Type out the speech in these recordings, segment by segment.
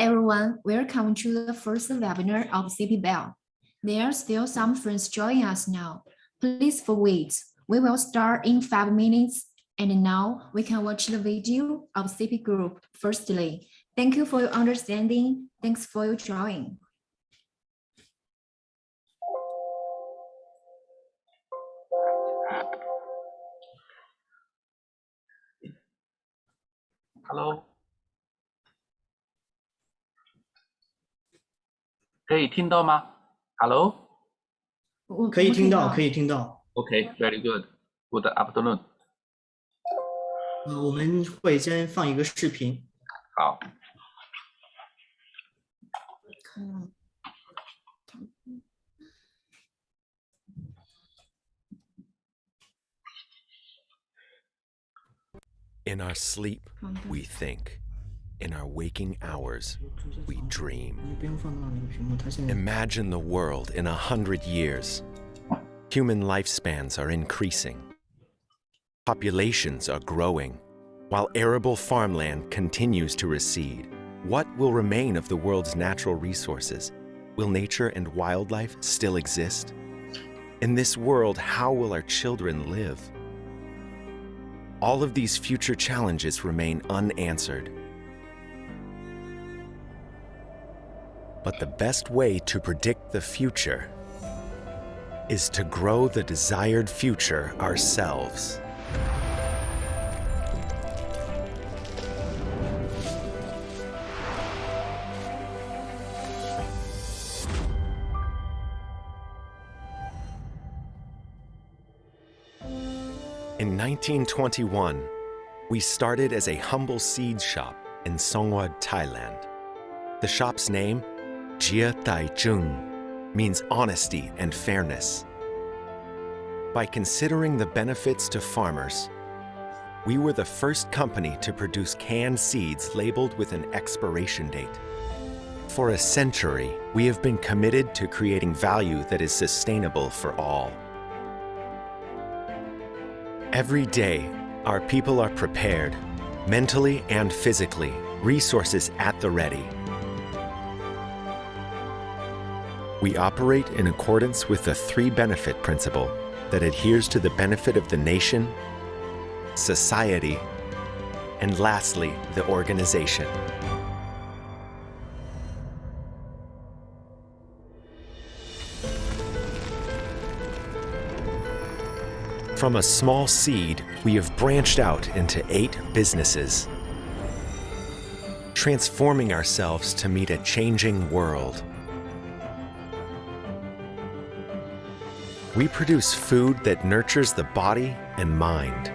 everyone, welcome to the first webinar of CP Bell. There are still some friends joining us now. Please wait. We will start in 5 minutes. And now we can watch the video of CP Group firstly. Thank you for your understanding. Thanks for your joining. Hello， 可以听到吗 ？Hello， 可以听到，可以听到。OK，very good，good afternoon。我们会先放一个视频。好。In our sleep, we think. In our waking hours, we dream. Imagine the world in 100 years. Human lifespans are increasing. Populations are growing, while arable farmland continues to recede. What will remain of the world's natural resources? Will nature and wildlife still exist? In this world, how will our children live? All of these future challenges remain unanswered. But the best way to predict the future is to grow the desired future ourselves. In 1921, we started as a humble seed shop in Songwon, Thailand. The shop's name, Jia Tai Zheng, means honesty and fairness. By considering the benefits to farmers, we were the first company to produce canned seeds labeled with an expiration date. For a century, we have been committed to creating value that is sustainable for all. Every day, our people are prepared, mentally and physically, resources at the ready. We operate in accordance with the 3-benefit principle that adheres to the benefit of the nation, society, and lastly, the organization. From a small seed, we have branched out into 8 businesses, transforming ourselves to meet a changing world. We produce food that nurtures the body and mind.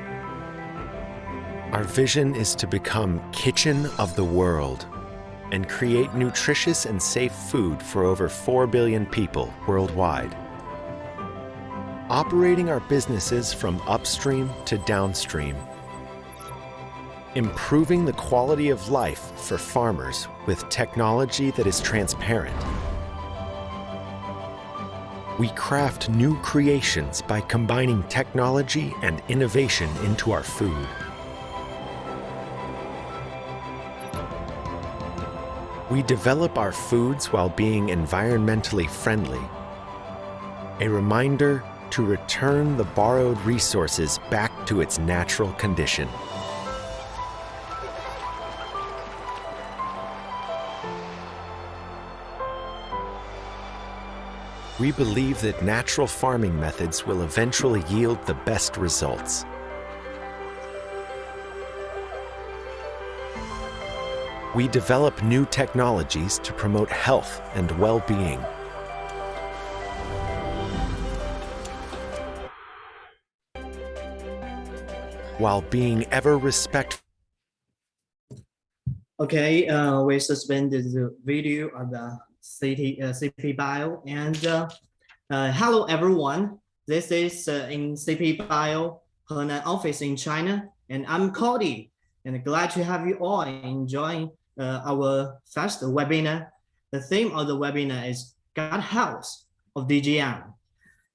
Our vision is to become kitchen of the world and create nutritious and safe food for over 4 billion people worldwide. Operating our businesses from upstream to downstream, improving the quality of life for farmers with technology that is transparent. We craft new creations by combining technology and innovation into our food. We develop our foods while being environmentally friendly, a reminder to return the borrowed resources back to its natural condition. We believe that natural farming methods will eventually yield the best results. We develop new technologies to promote health and well-being. While being ever respectful. Okay, we suspended the video of the CP Bio, and hello everyone. This is in CP Bio Henan office in China, and I'm Cody, and glad to have you all enjoying our first webinar. The theme of the webinar is God Health of DGM.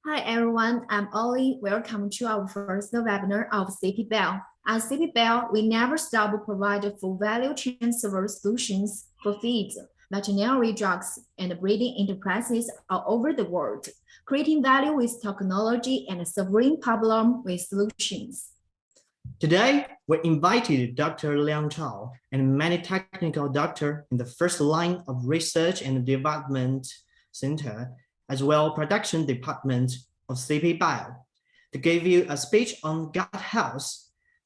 Hi everyone, I'm Ollie. Welcome to our first webinar of CP Bell. At CP Bell, we never stop providing full value chain server solutions for feeds, veterinary drugs, and breeding enterprises all over the world, creating value with technology and solving problem with solutions. Today, we invited Dr. Liang Chao and many technical doctors in the first line of research and development center, as well production department of CP Bio, to give you a speech on gut health.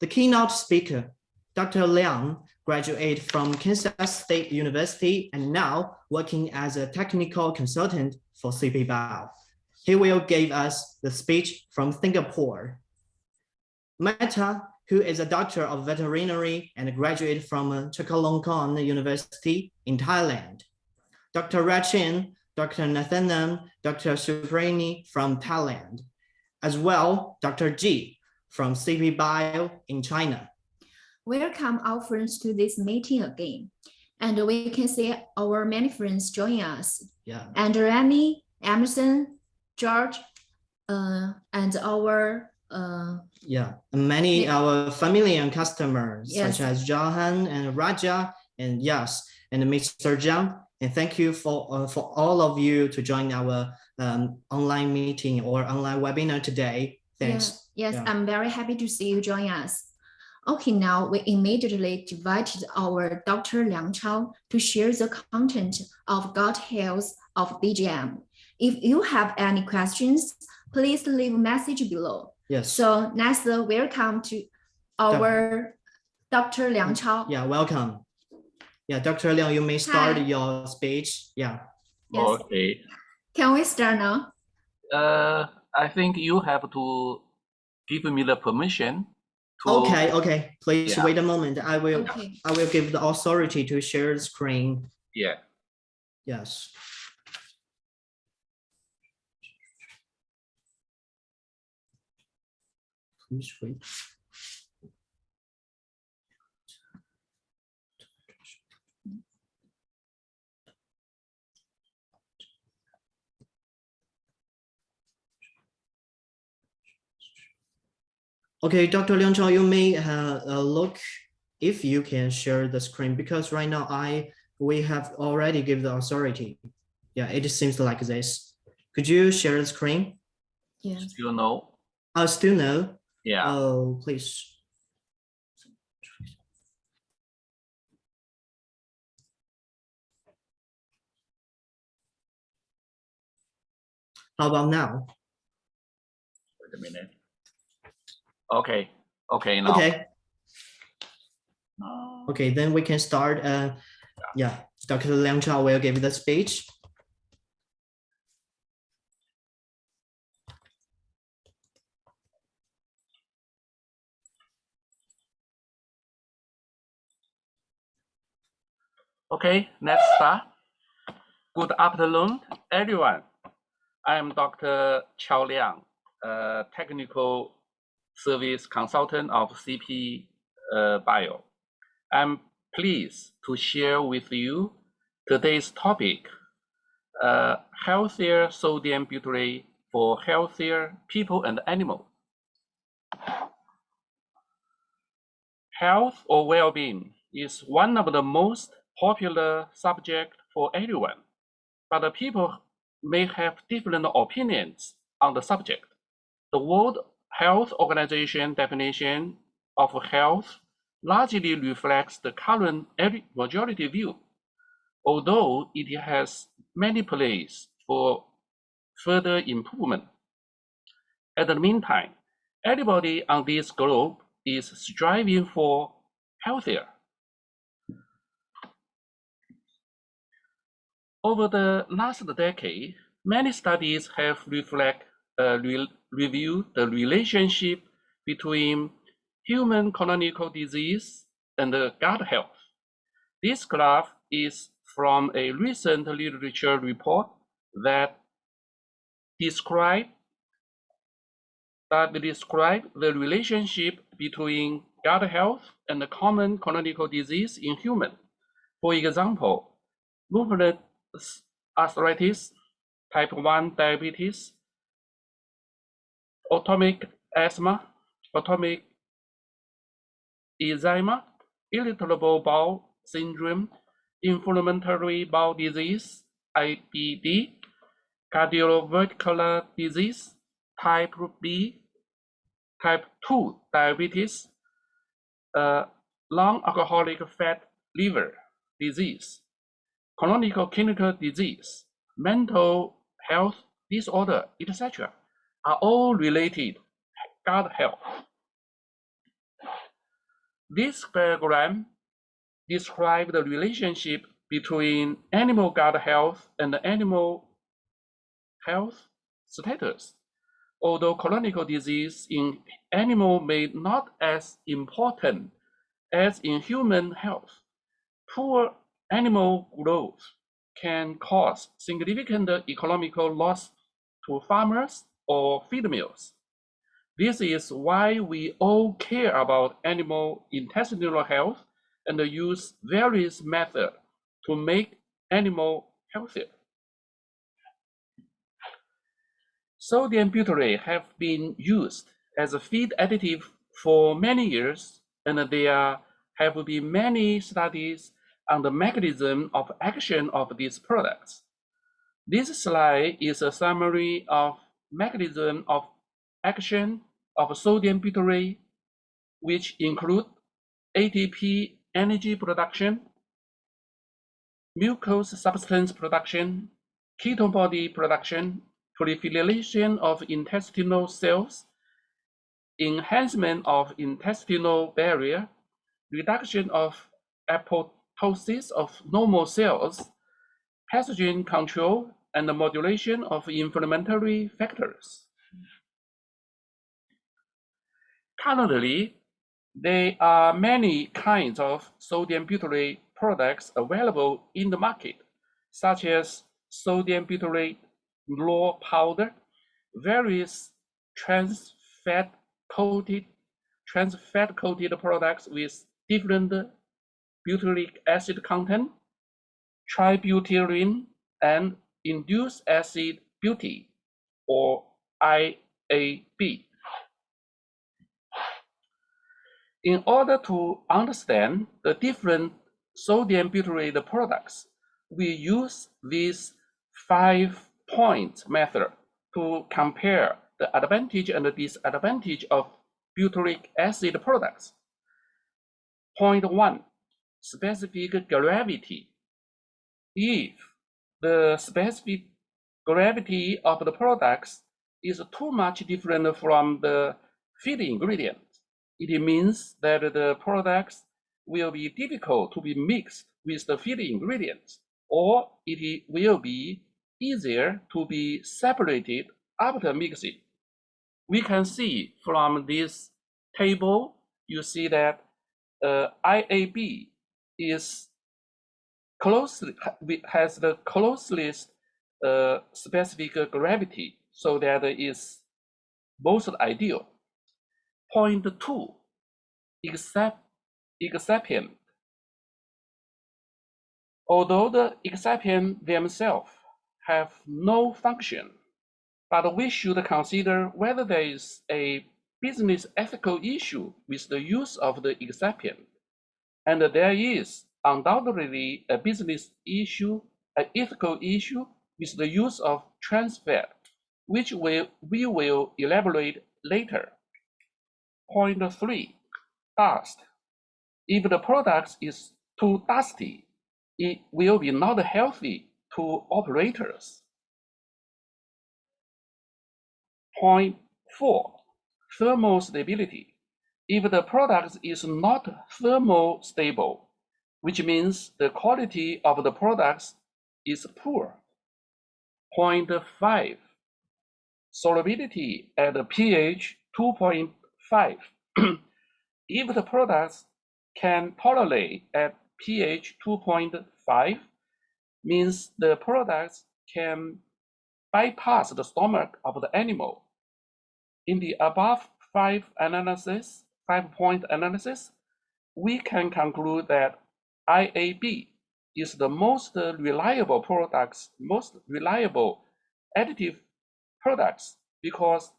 The keynote speaker, Dr. Liang, graduated from Kansas State University and now working as a technical consultant for CP Bio. He will give us the speech from Singapore. Meta, who is a doctor of veterinary and graduated from Chulalongkorn University in Thailand. Dr. Rachin, Dr. Nathanam, Dr. Suprani from Thailand, as well Dr. Ji from CP Bio in China. Welcome our friends to this meeting again. And we can see our many friends join us. Yeah. And Remy, Emerson, George, and our many our family and customers, yes, such as Jahan and Raja and Yas and Mr. Zhang. And thank you for all of you to join our online meeting or online webinar today. Thanks. Yes, I'm very happy to see you join us. Okay, now we immediately invited our Dr. Liang Chao to share the content of gut health of DGM. If you have any questions, please leave a message below. Yes. So next, welcome to our Dr. Liang Chao. Yeah, welcome. Yeah, Dr. Liang, you may start your speech. Yeah. Yes. Okay. Can we start now? I think you have to give me the permission to. Okay. Please wait a moment. I will give the authority to share the screen. Yeah. Yes. Please wait. Okay, Dr. Liang Chao, you may look if you can share the screen, because right now we have already given the authority. Yeah, it seems like this. Could you share the screen? Yes. You know. Still no. Yeah. Oh, please. How about now? Wait a minute. Okay. Now. Okay, then we can start. Yeah, Dr. Liang Chao will give the speech. Okay, let's start. Good afternoon, everyone. I am Dr. Chao Liang, technical service consultant of CP Bio. I'm pleased to share with you today's topic, healthier sodium butyrate for healthier people and animals. Health or well-being is one of the most popular subjects for everyone, but the people may have different opinions on the subject. The World Health Organization definition of health largely reflects the current majority view, although it has many places for further improvement. At the meantime, everybody on this globe is striving for healthier. Over the last decade, many studies have reviewed the relationship between human chronic disease and gut health. This graph is from a recent literature report that describe the relationship between gut health and common chronic disease in humans. For example, rheumatoid arthritis, type 1 diabetes, atomic asthma, atomic eczema, irritable bowel syndrome, inflammatory bowel disease, IBD, cardiovascular disease, type B, type 2 diabetes, non-alcoholic fat liver disease, chronic kidney disease, mental health disorder, etc. are all related gut health. This diagram describes the relationship between animal gut health and animal health status. Although chronic disease in animal may not as important as in human health, poor animal growth can cause significant economical loss to farmers or feed mills. This is why we all care about animal intestinal health and use various methods to make animal healthier. Sodium butyrate have been used as a feed additive for many years, and there have been many studies on the mechanism of action of these products. This slide is a summary of mechanism of action of sodium butyrate, which include ATP energy production, mucose substance production, ketone body production, proliferation of intestinal cells, enhancement of intestinal barrier, reduction of apoptosis of normal cells, pathogen control, and the modulation of inflammatory factors. Currently, there are many kinds of sodium butyrate products available in the market, such as sodium butyrate raw powder, various trans fat coated products with different butyric acid content, tributylene, and induced acid buty, or IAB. In order to understand the different sodium butyrate products, we use this 5-point method to compare the advantage and the disadvantage of butyric acid products. Point 1, specific gravity. If the specific gravity of the products is too much different from the feed ingredient, it means that the products will be difficult to be mixed with the feed ingredients, or it will be easier to be separated after mixing. We can see from this table, you see that IAB is has the closest specific gravity, so that is most ideal. Point 2, excipient. Although the excipient themselves have no function, but we should consider whether there is a business ethical issue with the use of the excipient. And there is undoubtedly a business issue, an ethical issue with the use of trans fat, which we will elaborate later. Point 3, dust. If the product is too dusty, it will be not healthy to operators. Point 4, thermal stability. If the product is not thermal stable, which means the quality of the products is poor. Point 5, solubility at pH 2.5. If the products can tolerate at pH 2.5, means the products can bypass the stomach of the animal. In the above 5-point analysis, we can conclude that IAB is the most reliable products, most reliable additive products, because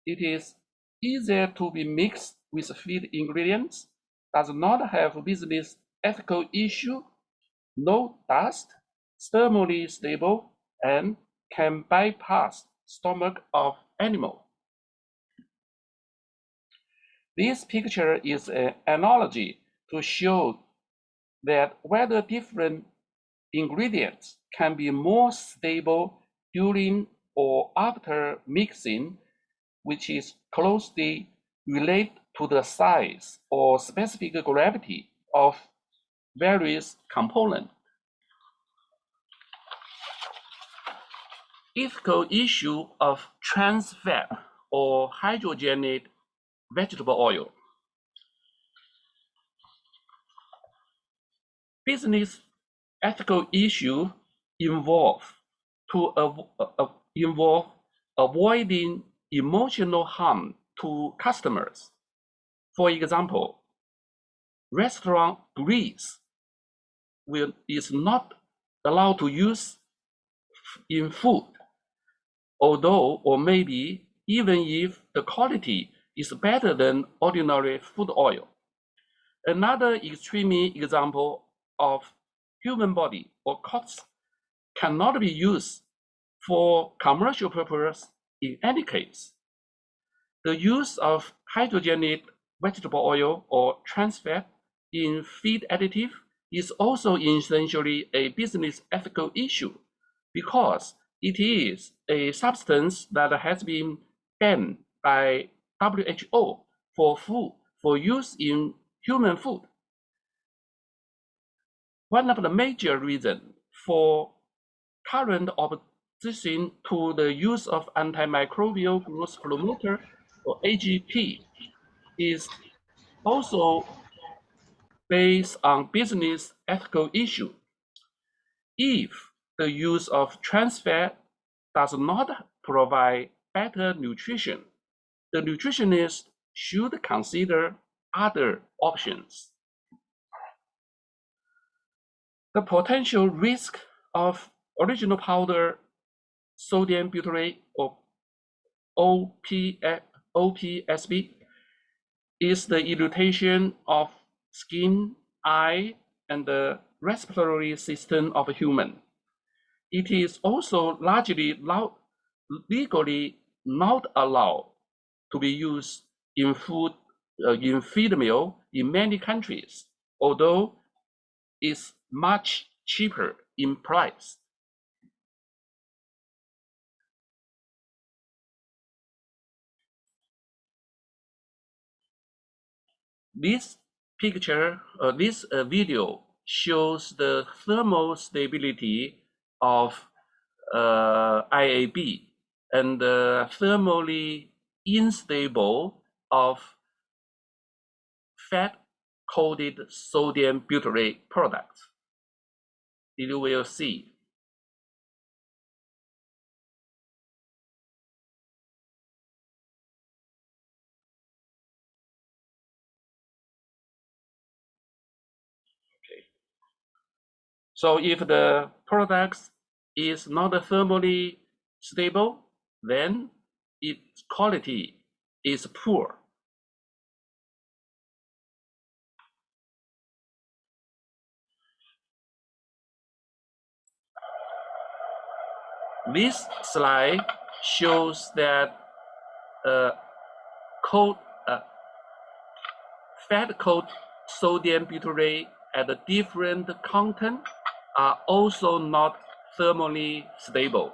it is easier to be mixed with feed ingredients, does not have business ethical issue, no dust, thermally stable, and can bypass stomach of animal. This picture is an analogy to show that whether different ingredients can be more stable during or after mixing, which is closely related to the size or specific gravity of various components. Ethical issue of trans fat or hydrogenated vegetable oil. Business ethical issue involve avoiding emotional harm to customers. For example, restaurant grease is not allowed to use in food, although or maybe even if the quality is better than ordinary food oil. Another extreme example of human body or corpse cannot be used for commercial purpose in any case. The use of hydrogenated vegetable oil or trans fat in feed additive is also essentially a business ethical issue because it is a substance that has been banned by WHO for use in human food. One of the major reasons for current opposition to the use of antimicrobial growth promoter or AGP is also based on business ethical issue. If the use of trans fat does not provide better nutrition, the nutritionist should consider other options. The potential risk of original powder sodium butyrate or OPSB is the irritation of skin, eye, and the respiratory system of a human. It is also largely legally not allowed to be used in food, in feed meal in many countries, although it's much cheaper in price. This picture, this video shows the thermal stability of IAB and the thermally unstable of fat-coated sodium butyrate products. You will see. Okay. So if the product is not thermally stable, then its quality is poor. This slide shows that fat coat sodium butyrate at a different content are also not thermally stable.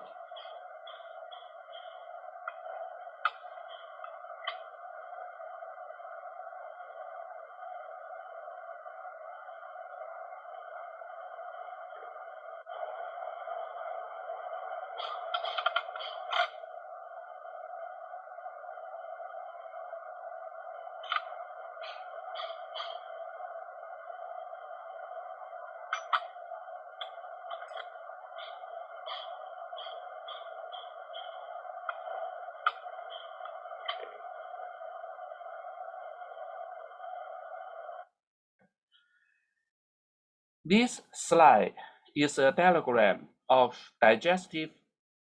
This slide is a diagram of digestive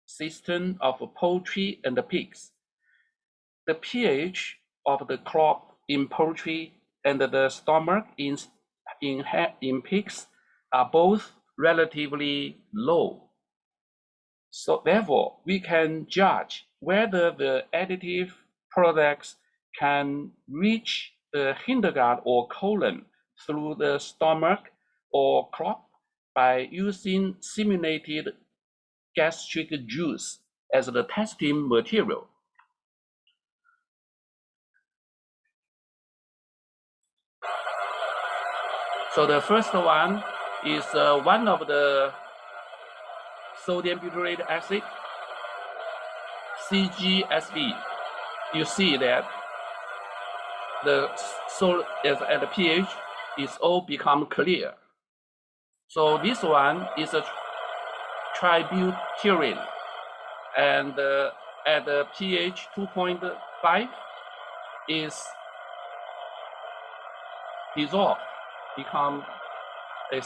system of poultry and pigs. the pH of the crop in poultry and the stomach in pigs are both relatively low. So therefore, we can judge whether the additive products can reach the hintergut or colon through the stomach or crop by using simulated gastric juice as the testing material. So the first one is one of the sodium butyrate acid, CGSB. You see that the pH is all become clear. So this one is a tributylene, and at the pH 2.5 is dissolved, become a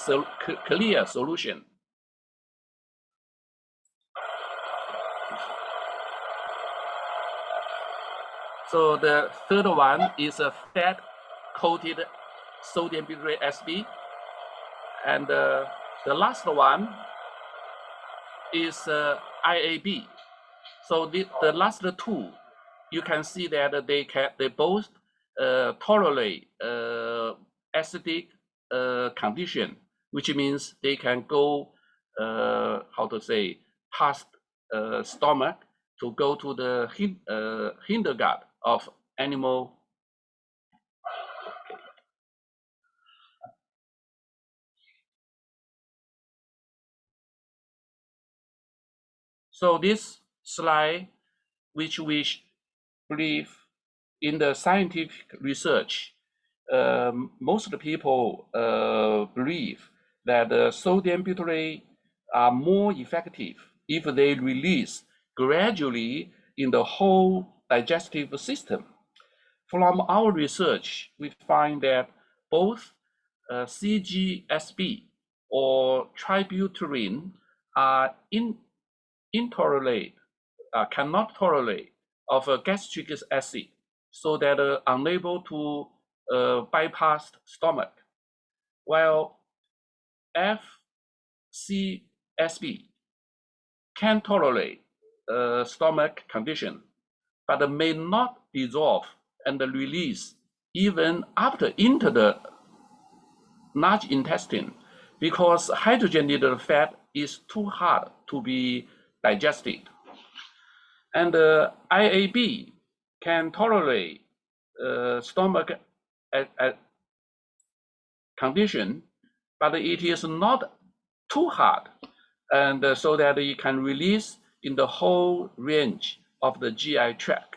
clear solution. So the third one is a fat-coated sodium butyrate SB, and the last one is IAB. So the last two, you can see that they both tolerate acidic condition, which means they can go past stomach to go to the hintergut of animal. So this slide, which we believe in the scientific research, most of the people believe that the sodium butyrate are more effective if they release gradually in the whole digestive system. From our research, we find that both CGSB or tributylene are cannot tolerate of a gastric acid, so that unable to bypass stomach, while FCSB can tolerate stomach condition, but may not dissolve and release even after into the large intestine, because hydrogenated fat is too hard to be digested. And IAB can tolerate stomach condition, but it is not too hard, and so that it can release in the whole range of the GI tract.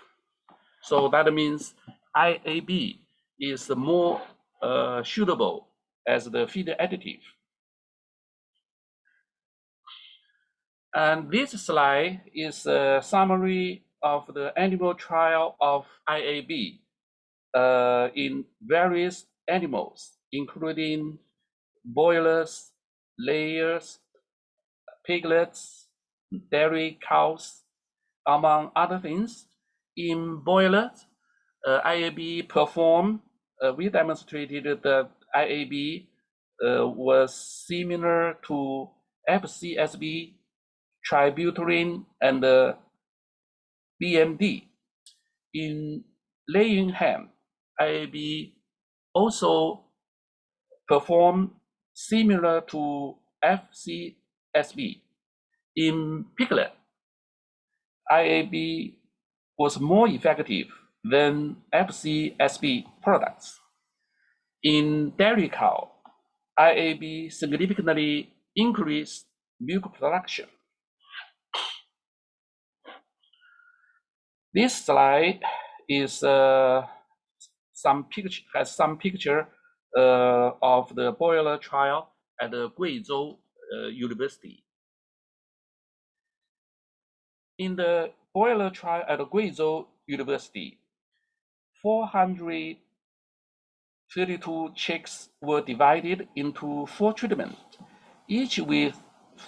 So that means IAB is more suitable as the feed additive. And this slide is a summary of the animal trial of IAB in various animals, including boilers, layers, piglets, dairy cows, among other things. In boilers, IAB performed, we demonstrated that IAB was similar to FCSB, tributylene, and BMD. In laying hen, IAB also performed similar to FCSB. In piglet, IAB was more effective than FCSB products. In dairy cow, IAB significantly increased milk production. This slide is some picture of the boiler trial at the Guizhou University. In the boiler trial at the Guizhou University, 432 chicks were divided into 4 treatments, each with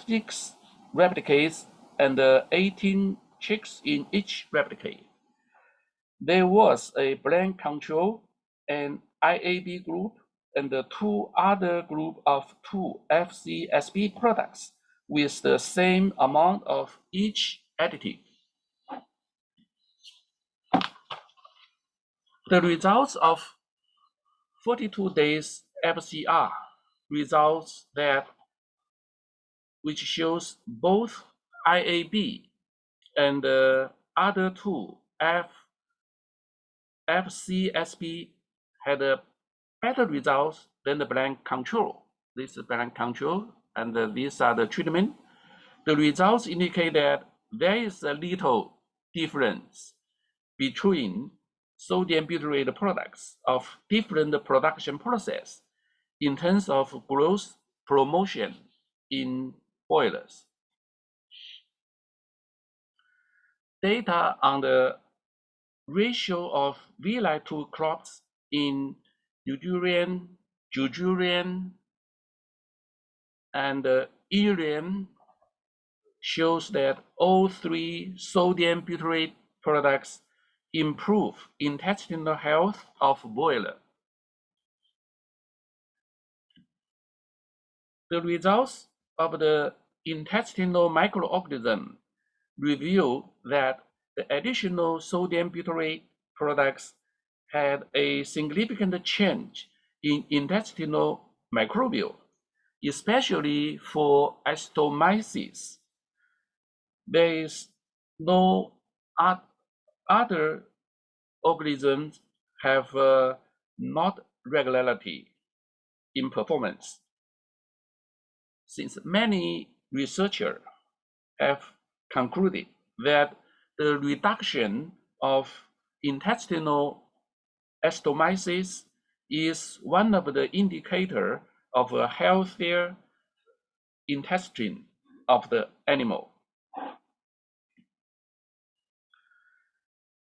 6 replicates and 18 chicks in each replicate. there was a blend control, an IAB group, and the two other group of two FCSB products with the same amount of each additive. The results of 42 days FCR results that which shows both IAB and the other two FCSB had a better results than the blend control. This is blend control, and these are the treatment. The results indicate that there is a little difference between sodium butyrate products of different production process in terms of growth promotion in boilers. Data on the ratio of VLI2 crops in Eudurian, Jujurian, and Irian shows that all three sodium butyrate products improve intestinal health of boiler. The results of the intestinal microorganism reveal that the additional sodium butyrate products had a significant change in intestinal microbiome, especially for astomyces. There is no other organisms have not regularity in performance, since many researchers have concluded that the reduction of intestinal astomyces is one of the indicators of a healthier intestine of the animal.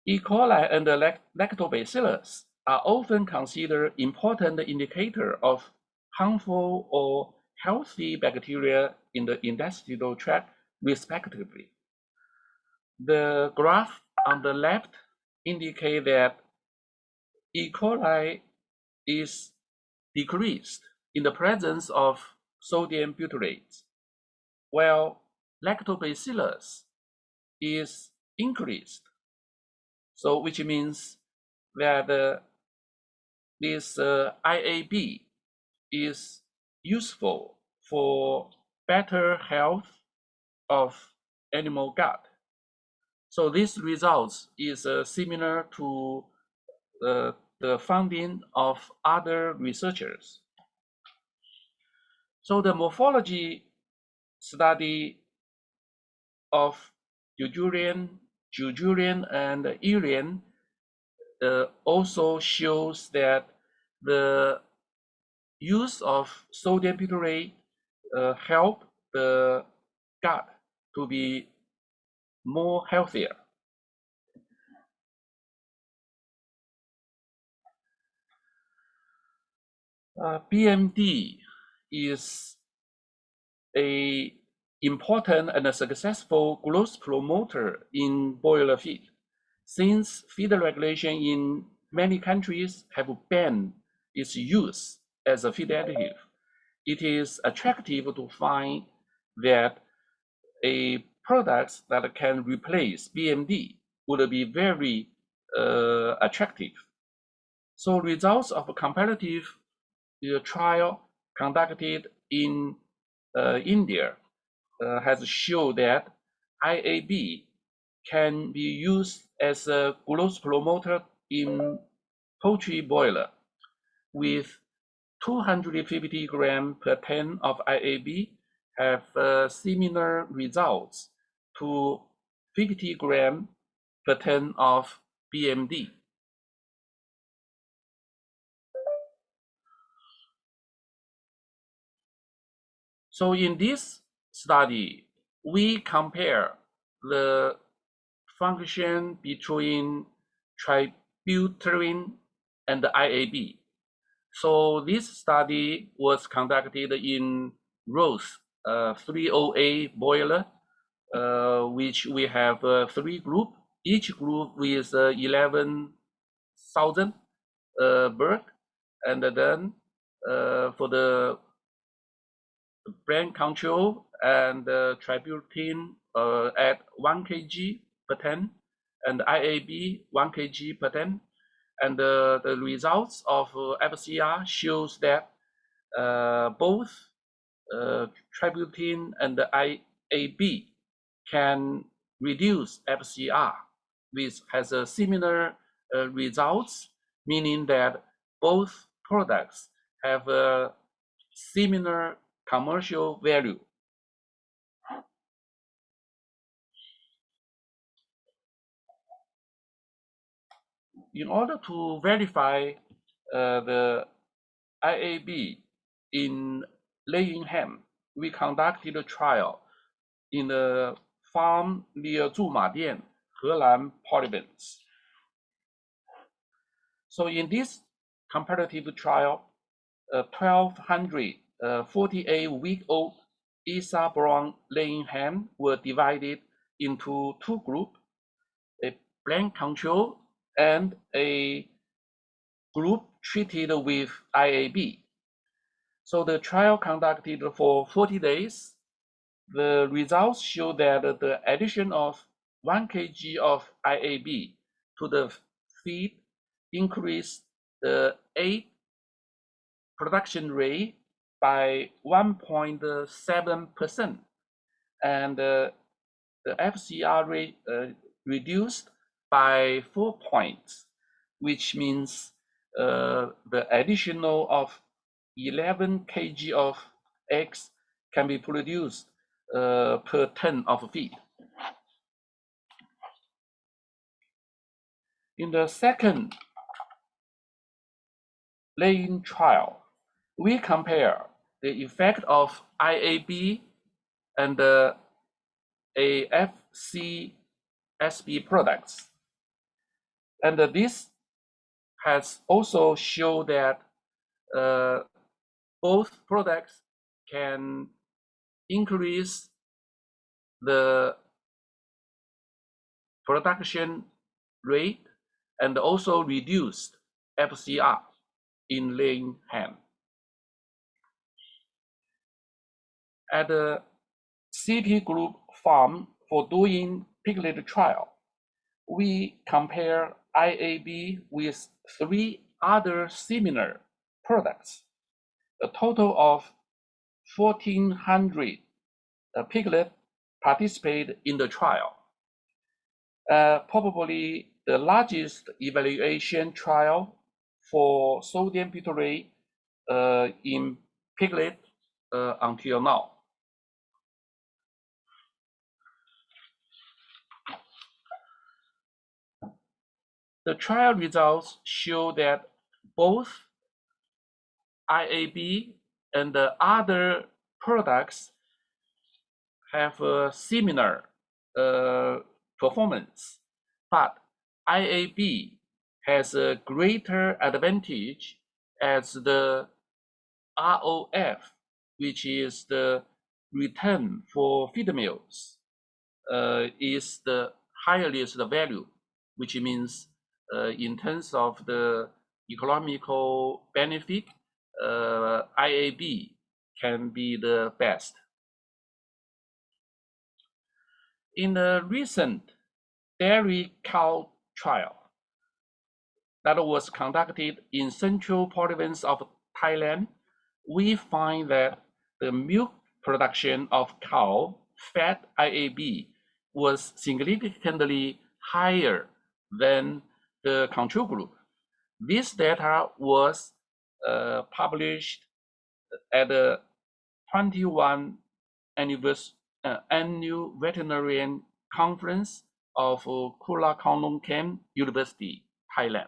E. coli and the lactobacillus are often considered important indicators of harmful or healthy bacteria in the intestinal tract, respectively. The graph on the left indicates that E. coli is decreased in the presence of sodium butyrate, while lactobacillus is increased. So, which means that this IAB is useful for better health of animal gut. So this results is similar to the finding of other researchers. So the morphology study of Eudurian, Jujurian, and Irian also shows that the use of sodium butyrate help the gut to be more healthier. BMD is a important and a successful growth promoter in broiler feed. Since feed regulation in many countries have banned its use as a feed additive, it is attractive to find that a product that can replace BMD would be very attractive. So results of a comparative trial conducted in India has shown that IAB can be used as a growth promoter in poultry broiler with 250 grams per ton of IAB have similar results to 50 grams per ton of BMD. So in this study, we compare the function between tributylin and the IAB. So this study was conducted in Rose 30A boiler, which we have 3 groups, each group with 11,000 bird, and then for the brain control and tributine at 1 kg per 10, and IAB 1 kg per 10, and the results of FCR shows that both tributine and the IAB can reduce FCR, which has a similar results, meaning that both products have a similar commercial value. In order to verify the IAB in laying hen, we conducted a trial in a farm near 驻马店, Helan province. So in this comparative trial, 1,248-week-old Isa brown laying hen were divided into two groups, a blank control and a group treated with IAB. So the trial conducted for 40 days. The results show that the addition of 1 kg of IAB to the feed increased the egg production rate by 1.7%, and the FCR rate reduced by 4 points, which means the additional of 11 kg of eggs can be produced per ton of feed. In the second laying trial, we compare the effect of IAB and the AFCSB products. And this has also shown that both products can increase the production rate and also reduce FCR in laying hen. At the CP group farm for doing piglet trial, we compare IAB with 3 other similar products. A total of 1,400 piglet participate in the trial. Probably the largest evaluation trial for sodium butyrate in piglet until now. The trial results show that both IAB and the other products have a similar performance, but IAB has a greater advantage as the ROF, which is the return for feed mills, is the highest value, which means in terms of the economical benefit, IAB can be the best. In the recent dairy cow trial that was conducted in central province of Thailand, we find that the milk production of cow fat IAB was significantly higher than the control group. This data was published at the 21 annual veterinarian conference of Chulalongkorn University, Thailand.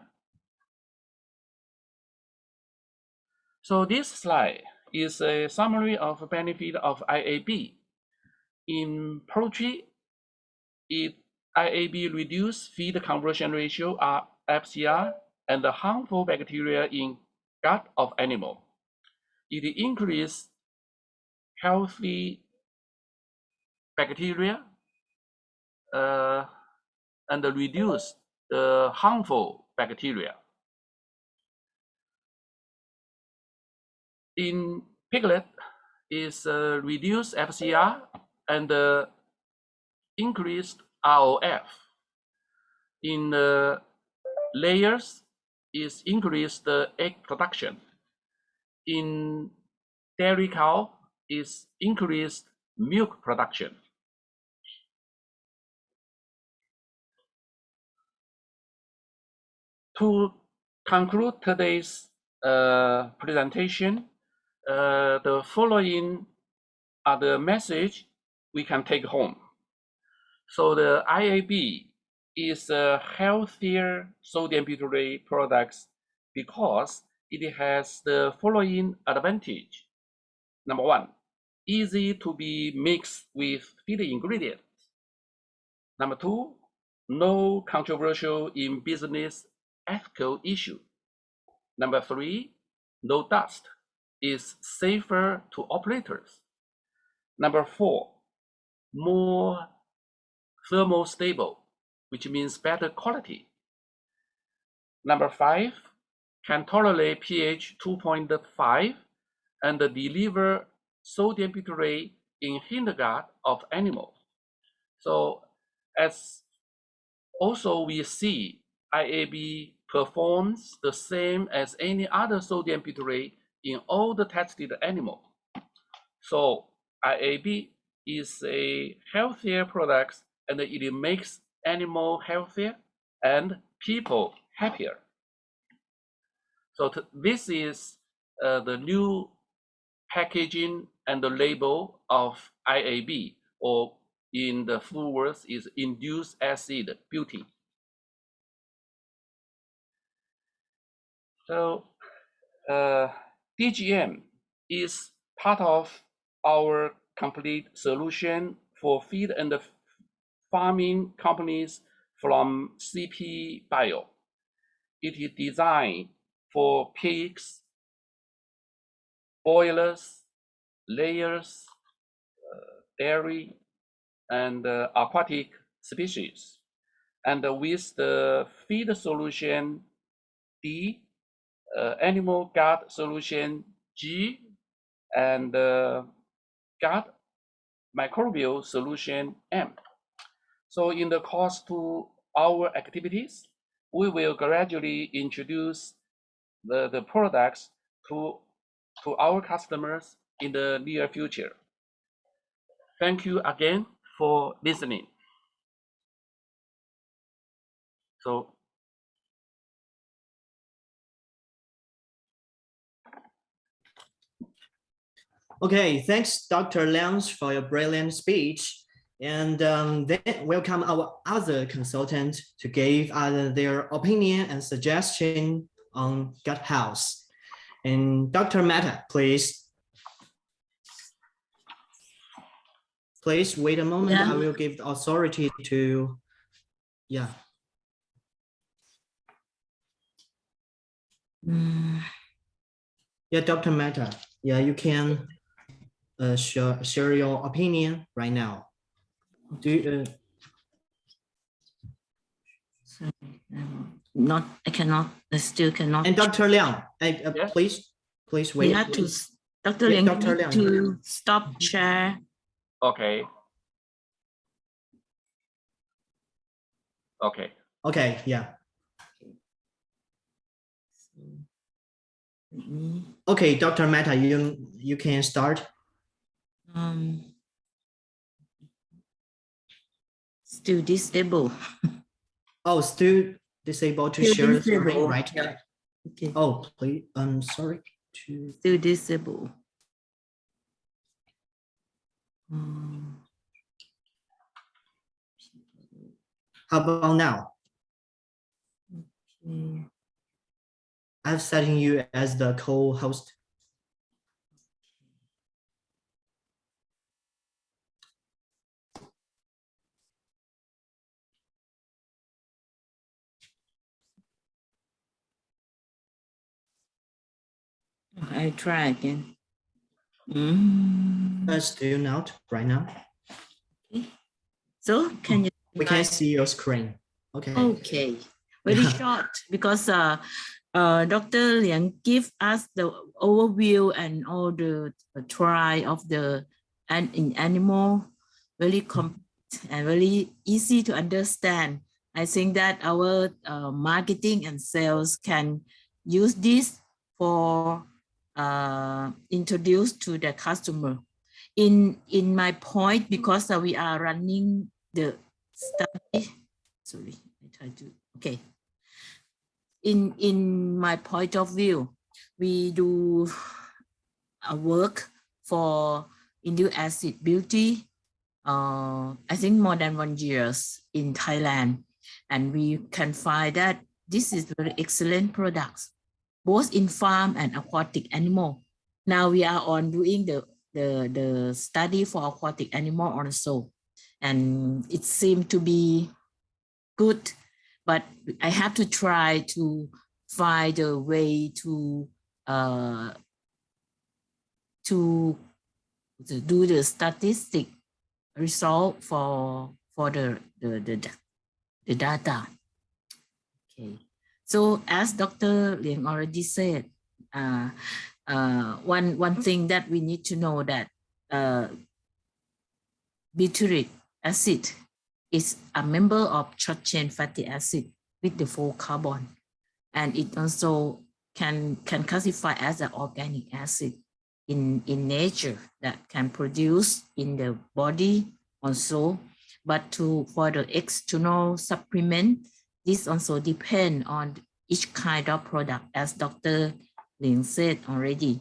So this slide is a summary of benefit of IAB. In poultry, IAB reduce feed conversion ratio, FCR, and the harmful bacteria in gut of animal. It increase healthy bacteria and reduce the harmful bacteria. In piglet is reduced FCR and increased ROF. In layers is increased egg production. In dairy cow is increased milk production. To conclude today's presentation, the following are the message we can take home. So the IAB is a healthier sodium butyrate products because it has the following advantage. Number one, easy to be mixed with feed ingredients. Number two, no controversial in business ethical issue. Number three, no dust, is safer to operators. Number four, more thermostable, which means better quality. Number five, can tolerate pH 2.5 and deliver sodium butyrate in hintergut of animals. So as also we see IAB performs the same as any other sodium butyrate in all the tested animals. So IAB is a healthier product and it makes animal healthier and people happier. So this is the new packaging and the label of IAB, or in the full words is induced acid beauty. So DGM is part of our complete solution for feed and farming companies from CP Bio. It is designed for pigs, boilers, layers, dairy, and aquatic species. And with the feed solution D, animal gut solution G, and gut microbial solution M. So in the course to our activities, we will gradually introduce the products to our customers in the near future. Thank you again for listening. So Okay, thanks, Dr. Liang, for your brilliant speech. And then welcome our other consultant to give their opinion and suggestion on gut health. And Dr. Mehta, please. Please wait a moment. Yeah. I will give the authority to, yeah. Yeah, Dr. Mehta. Yeah, you can share your opinion right now. Do you, Sorry, not, I cannot, I still cannot. and Dr. Liang, Yes. please We wait. have to, Dr. Yeah, Liang, Dr. you need Liang. to stop share. okay. Okay. Okay, yeah. Let me, Okay, Dr. Mehta, you can start. still disable. Oh, still disabled to Still share the screen, disable, right? yeah. Okay, Oh, please, I'm sorry. still disable. How about now? Okay. I'm setting you as the co-host. I try again. Still not right now. So can you? We can see your screen. Okay. Okay, very short because Dr. Liang give us the overview and all the trial of the in animal, very complete and very easy to understand. I think that our marketing and sales can use this for introduce to the customer. In my point, because we are running the study. Sorry, I try to, okay. In my point of view, we do a work for induced acid beauty, I think more than 1 year in Thailand. And we can find that this is very excellent products, both in farm and aquatic animal. Now we are on doing the study for aquatic animal also. And it seemed to be good, but I have to try to find a way to do the statistic result for the data. Okay, so as Dr. Liang already said, one thing that we need to know that butyric acid is a member of short chain fatty acid with the 4 carbon, and it also can classify as an organic acid in nature that can produce in the body also. But for the external supplement, this also depend on each kind of product, as Dr. Lin said already.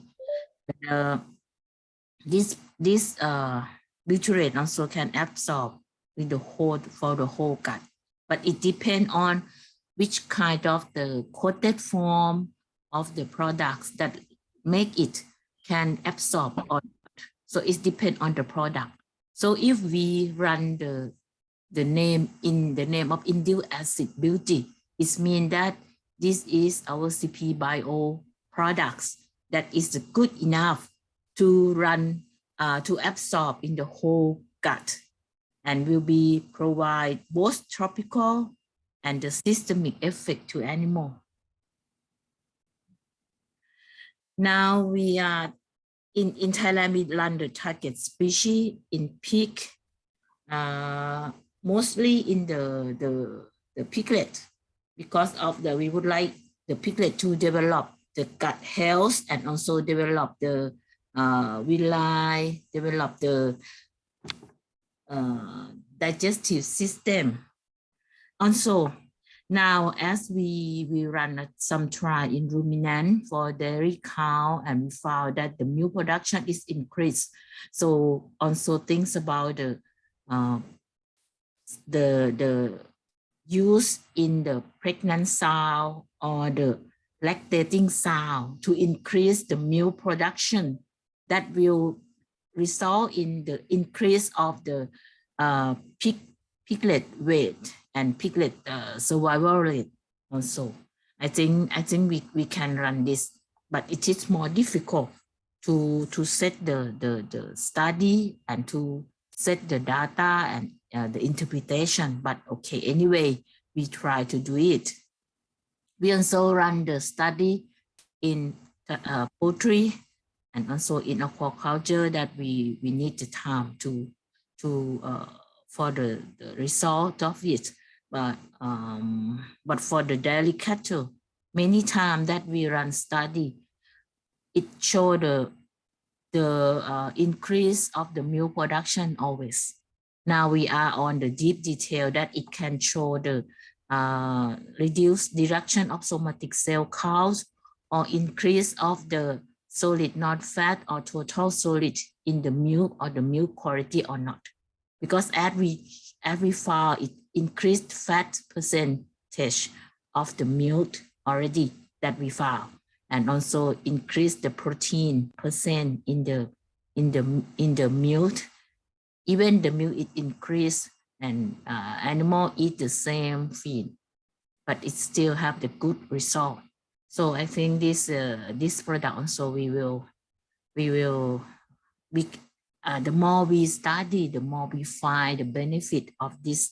This butyrate also can absorb with the whole gut, but it depends on which kind of the coated form of the products that make it can absorb or not. So it depends on the product. So if we run the name in the name of induced acid beauty, it means that this is our CP Bio products that is good enough to run to absorb in the whole gut, and will be provide both tropical and the systemic effect to animal. Now we are in Thailand, we run the target species in pig, mostly in the piglet, because of we would like the piglet to develop the gut health and also develop the villi, develop the digestive system. Also, now as we run some trial in ruminant for dairy cow, and we found that the milk production is increased. So also things about the use in the pregnant sow or the lactating sow to increase the milk production, that will result in the increase of the piglet weight and piglet survival rate also. I think we can run this, but it is more difficult to set the study and to set the data and the interpretation. But okay, anyway, we try to do it. We also run the study in poultry and also in aquaculture, that we need the time to for the result of it. But for the dairy cattle, many times that we run study, it show the increase of the milk production always. Now we are on the deep detail that it can show the reduced reduction of somatic cell counts or increase of the solid not fat or total solid in the milk, or the milk quality or not. Because every far it increased fat percentage of the milk already that we found, and also increased the protein percent in the milk. Even the milk it increased, and animal eat the same feed, but it still have the good result. So I think this product also the more we study, the more we find the benefit of this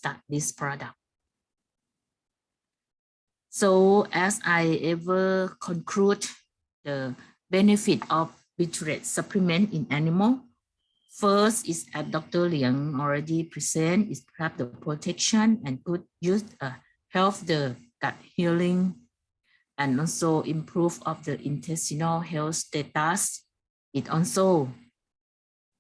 product. So as I ever conclude the benefit of butyrate supplement in animal, first is as Dr. Liang already present, is perhaps the protection and good use, help the gut healing, and also improve of the intestinal health status. It also,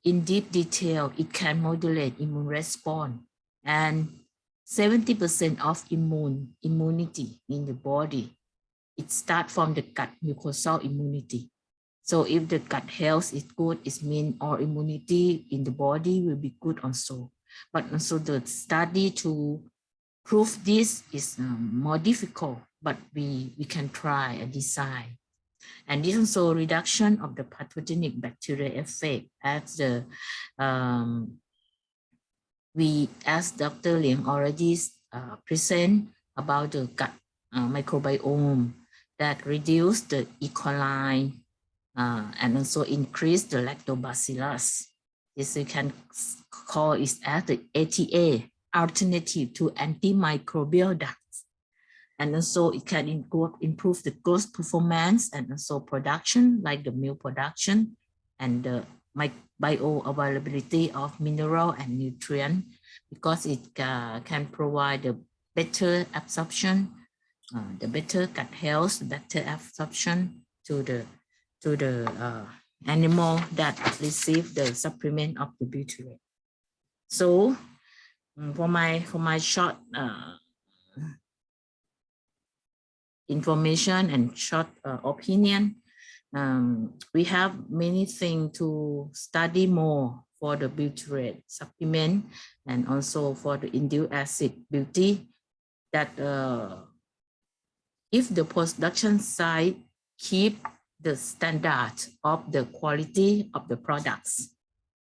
in deep detail, it can modulate immune response, and 70% of immunity in the body, it starts from the gut mucosal immunity. So if the gut health is good, it means all immunity in the body will be good also. But also the study to prove this is more difficult, but we can try and design. And this also reduction of the pathogenic bacteria effect as the as Dr. Liang already present about the gut microbiome that reduce the E. coli and also increase the lactobacillus. This we can call it as the ATA, alternative to antimicrobial drugs. And also it can improve the growth performance and also production, like the milk production and the bioavailability of mineral and nutrient, because it can provide the better absorption, the better gut health, better absorption to the animal that receive the supplement of the butyrate. So for my short information and short opinion, we have many things to study more for the butyrate supplement and also for the induced acid beauty, that if the production side keep the standard of the quality of the products,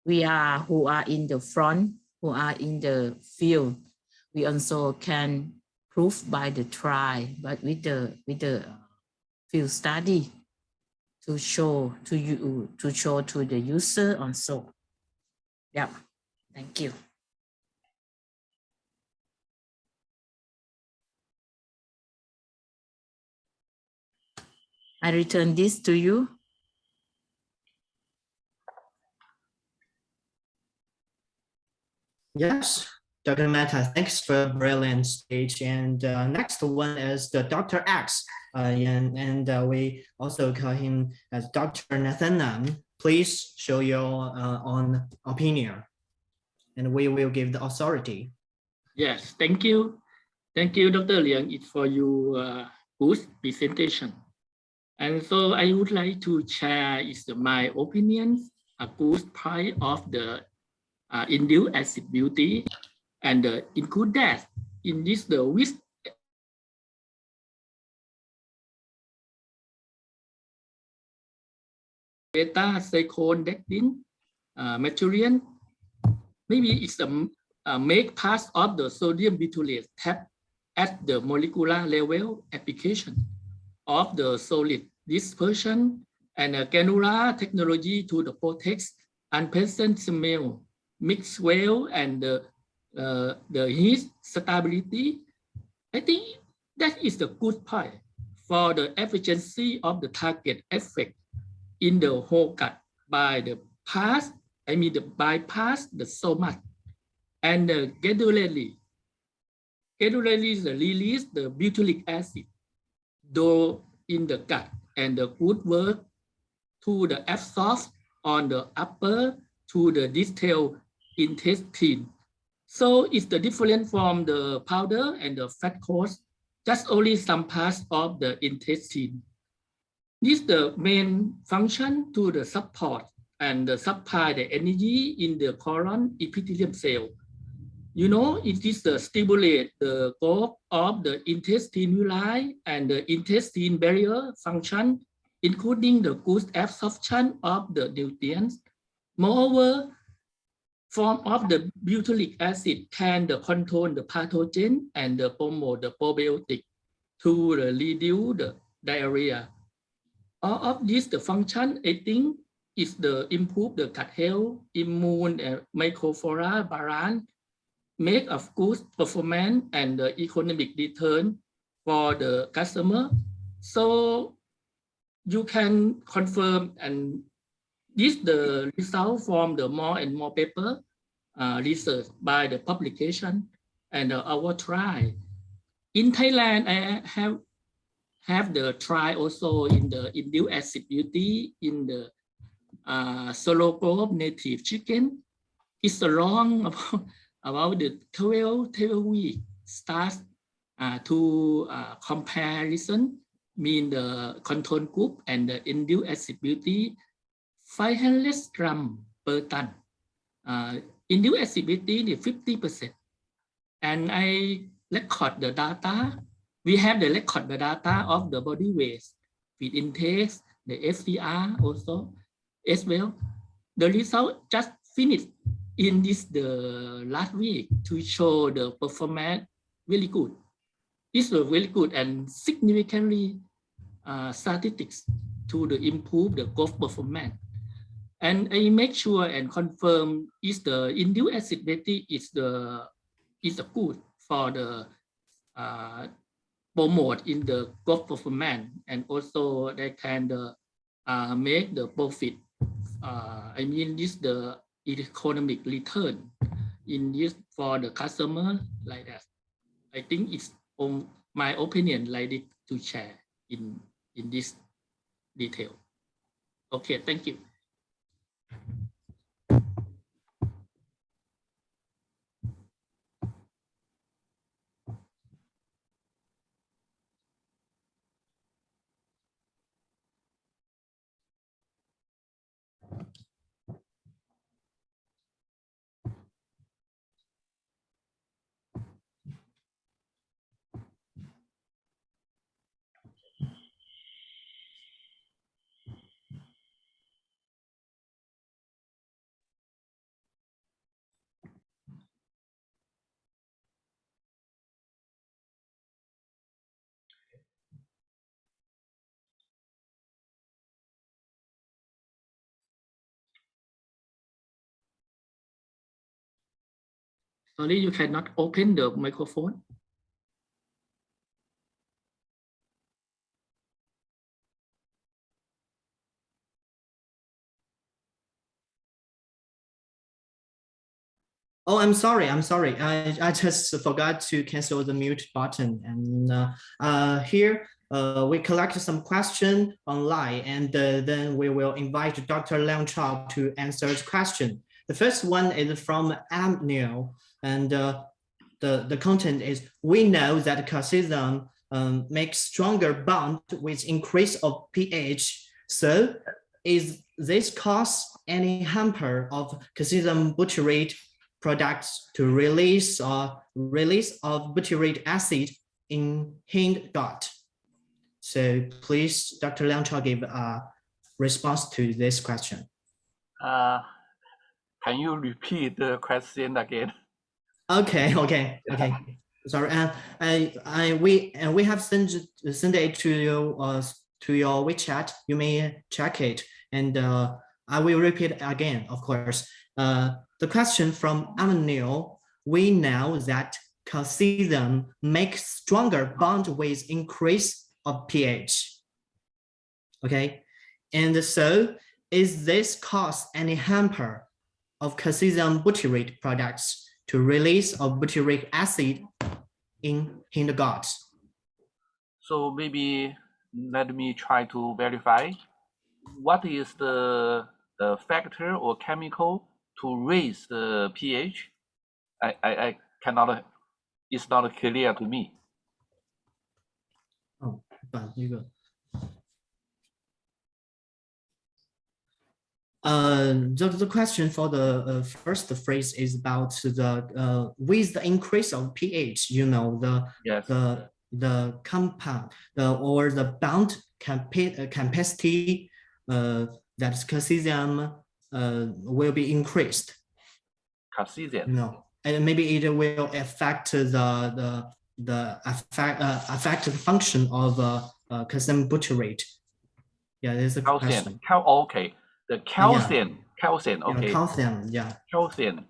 we are who are in the front, who are in the field, we also can prove by the trial, but with the field study to show to you, to show to the user also. Yeah, thank you. I return this to you. Yes, Dr. Mehta, thanks for a brilliant speech. And next one is the Dr. X, and we also call him as Dr. Nathanan. Please show your own opinion, and we will give the authority. Yes, thank you. Thank you, Dr. Liang, for your good presentation. And so I would like to share my opinions, a good part of the induced acid beauty, and include that in this the with beta cyclodectin material. Maybe it's a make part of the sodium butyrate tap at the molecular level application of the solid dispersion and a granular technology to the protect unpleasant smell, mix well, and the heat stability. I think that is the good part for the efficiency of the target effect in the whole gut by the pass, I mean the bypass the stomach and gradually the release the butyric acid though in the gut, and the good work to the absorb on the upper to the distal intestine. So it's the different from the powder and the fat course, just only some parts of the intestine. This is the main function to the support and the supply the energy in the colon epithelium cell. You know, it is the stimulate the growth of the intestine villi and the intestine barrier function, including the good absorption of the nutrients. Moreover, form of the butyric acid can control the pathogen and promote the probiotic to reduce the diarrhea. All of this, the function, I think, is the improve the gut health, immune and microflora balance, make of good performance and the economic return for the customer. So you can confirm, and this the result from the more and more paper research by the publication and our trial. In Thailand, I have the trial also in the induced acid-beauty in the solo crop native chicken. It's long about the 12 week starts to comparison mean the control group and the induced acid-beauty 500 gram per ton. Induced acid-beauty is 50%. And I record the data. We have the record the data of the body weight with intake, the FCR also as well. The result just finished in this the last week to show the performance really good. This was very good and significantly statistics to the improve the growth performance. And I make sure and confirm is the induced acid-beauty is the good for the promote in the growth performance, and also they can make the profit. I mean this the economic return in this for the customer like that. I think it's my opinion like this to share in this detail. Okay, thank you. Sorry, you cannot open the microphone. Oh, I'm sorry. I just forgot to cancel the mute button. And here we collected some questions online, and then we will invite Dr. Liang Chao to answer the question. The first one is from Amnil, and the content is: we know that calcium makes stronger bond with increase of pH. So, is this cause any hamper of calcium butyrate products to release of butyrate acid in hind gut? So please, Dr. Liang Chao, give a response to this question. Can you repeat the question again? Okay. Sorry, we have sent it to your WeChat. You may check it, and I will repeat again, of course. The question from Amanil: we know that calcium makes stronger bond with increase of pH. Okay, and so is this cause any hamper of calcium butyrate products to release of butyric acid in the gut? So maybe let me try to verify what is the factor or chemical to raise the pH. I cannot, it's not clear to me. Oh, but you go. The question for the first phrase is about the with the increase of pH, you know, the compound or the bound capacity that calcium will be increased. Calcium. No, and maybe it will affect the function of calcium butyrate. Yeah, there's a question. Okay. The calcium, okay. Calcium, yeah. Calcium.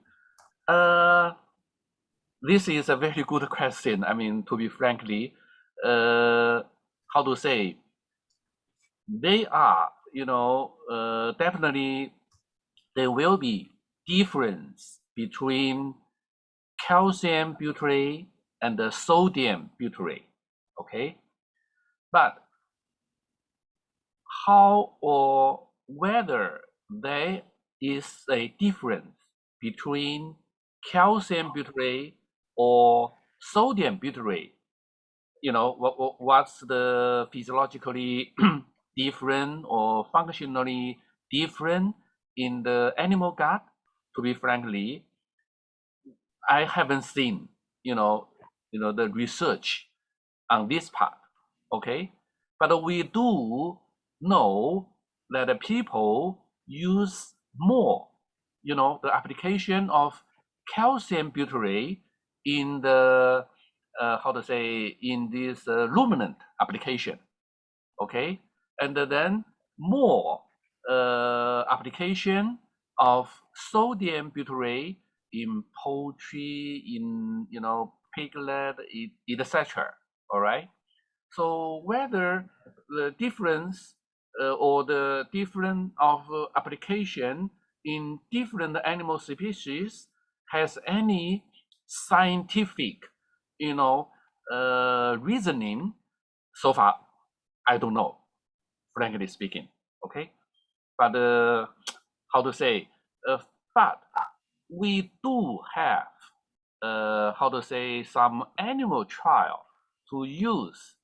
This is a very good question. I mean, to be frankly, how to say, they are, definitely there will be difference between calcium butyrate and the sodium butyrate, okay? But how or whether there is a difference between calcium butyrate or sodium butyrate, what's the physiologically different or functionally different in the animal gut? To be frankly, I haven't seen, the research on this part, okay? But we do know that the people use more, the application of calcium butyrate in the, in this ruminant application, okay? And then more application of sodium butyrate in poultry, in, piglet, etc. All right. So whether the difference or the different of application in different animal species has any scientific, reasoning, so far, I don't know, frankly speaking. Okay, but how to say? But we do have some animal trial to use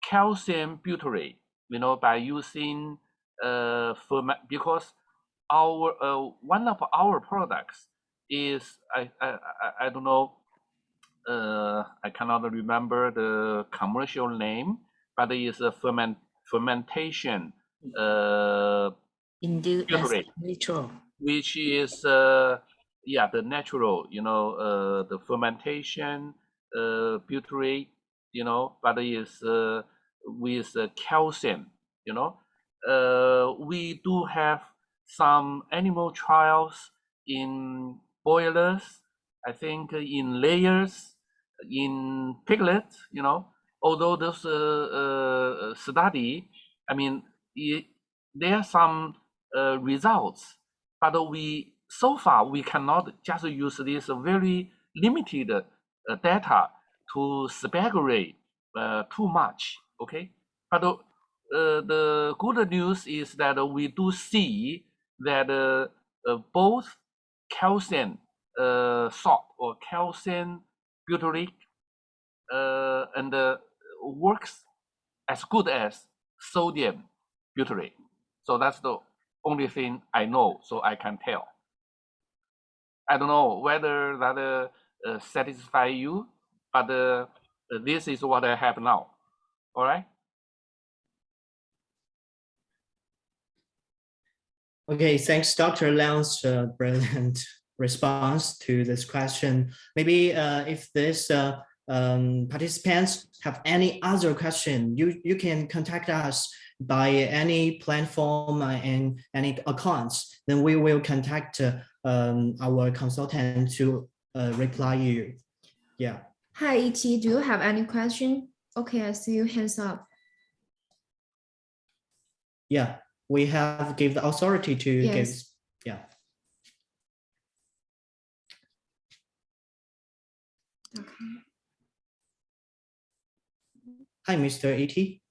calcium butyrate, by using ferment, because our one of our products is I don't know, I cannot remember the commercial name, but it is a fermentation Induced butyrate, natural. which is the natural, the fermentation butyrate, but is with calcium, we do have some animal trials in boilers, I think in layers, in piglets, although those study, I mean, there are some results, but so far we cannot just use this very limited data to speculate too much, okay? But the good news is that we do see that both calcium salt or calcium butyrate and works as good as sodium butyrate. So that's the only thing I know, so I can tell. I don't know whether that satisfy you, but this is what I have now. All right. Okay, thanks, Dr. Leung's brilliant response to this question. Maybe if this participants have any other question, you can contact us by any platform and any accounts. Then we will contact our consultant to reply you. Yeah. Hi, Ichi, do you have any question? Okay, I see your hands up. Yeah, we have give the authority to Yes. give. Yeah. Okay. Hi, Mr. E.T.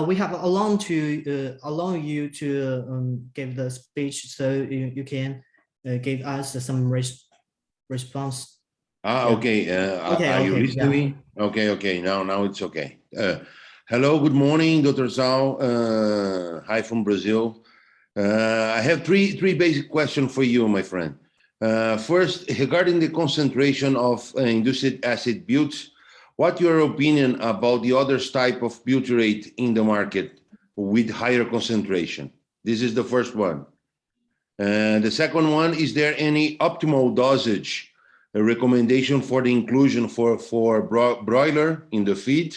We have allowed you to give the speech, so you can give us some response. Okay. Are you listening to me? Okay. Now it's okay. Hello, good morning, Dr. Zhao. Hi from Brazil. I have three basic questions for you, my friend. First, regarding the concentration of induced acid butyl, what's your opinion about the other type of butyrate in the market with higher concentration? This is the first one. The second one, is there any optimal dosage, a recommendation for the inclusion for broiler in the feed?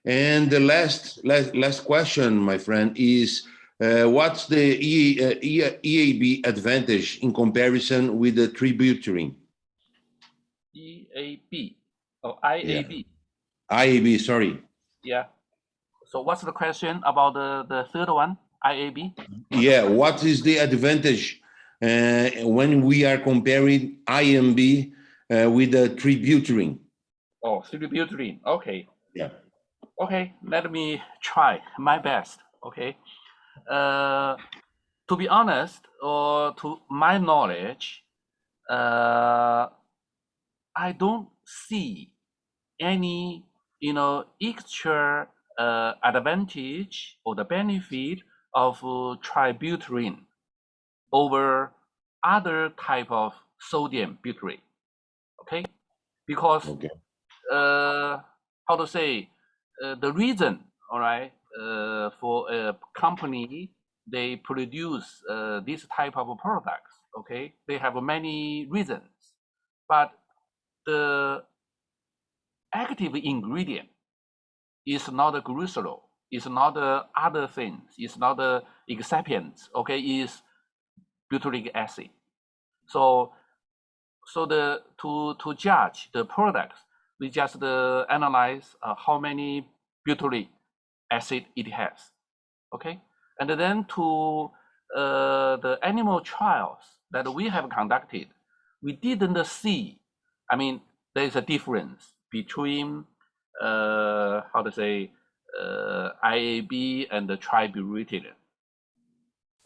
And the last question, my friend, is What's the EAB advantage in comparison with the tributylene? EAB or IAB? IAB, sorry. Yeah. So what's the question about the third one, IAB? Yeah, what is the advantage when we are comparing IMB with the tributylene? Oh, tributylene. Okay. Yeah. Okay, let me try my best. Okay. To be honest, or to my knowledge, I don't see any, extra advantage or the benefit of tributylene over other type of sodium butyrate. Okay, because how to say, the reason, all right, for a company they produce this type of products. Okay, they have many reasons, but the active ingredient is not a glycerol, is not the other things, is not the excipients. Okay, is butyric acid. So to judge the products, we just analyze how many butyric acid it has. Okay, and then to the animal trials that we have conducted, we didn't see. I mean, there is a difference between how to say IAB and the tributylene.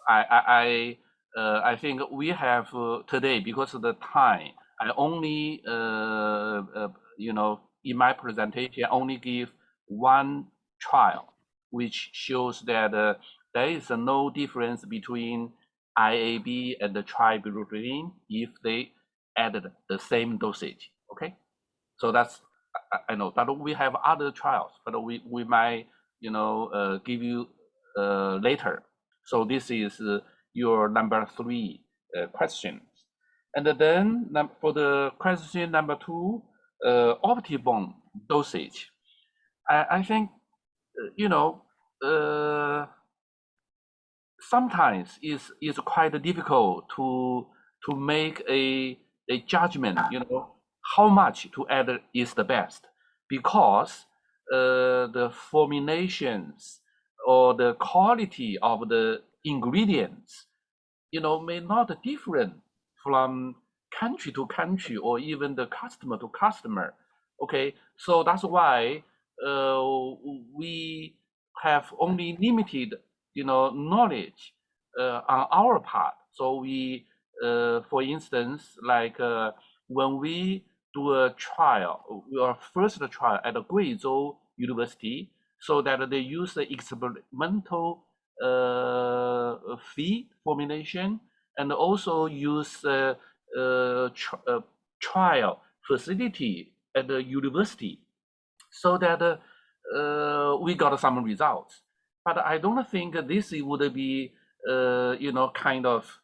I think we have today, because of the time, I only in my presentation I only give one trial, which shows that there is no difference between IAB and the tributylene if they added the same dosage. Okay, so that's I know that we have other trials, but we might give you later. So this is your number 3 question. And then for the question number 2, optimum dosage. I think sometimes it's quite difficult to make a judgment, how much to add is the best, because the formulations or the quality of the ingredients, may not different from country to country or even the customer to customer. Okay, so that's why we have only limited, knowledge on our part. So we, for instance, like when we do a trial, our first trial at Guizhou University, so that they use the experimental feed formulation, and also use trial facility at the university, so that we got some results. But I don't think this would be kind of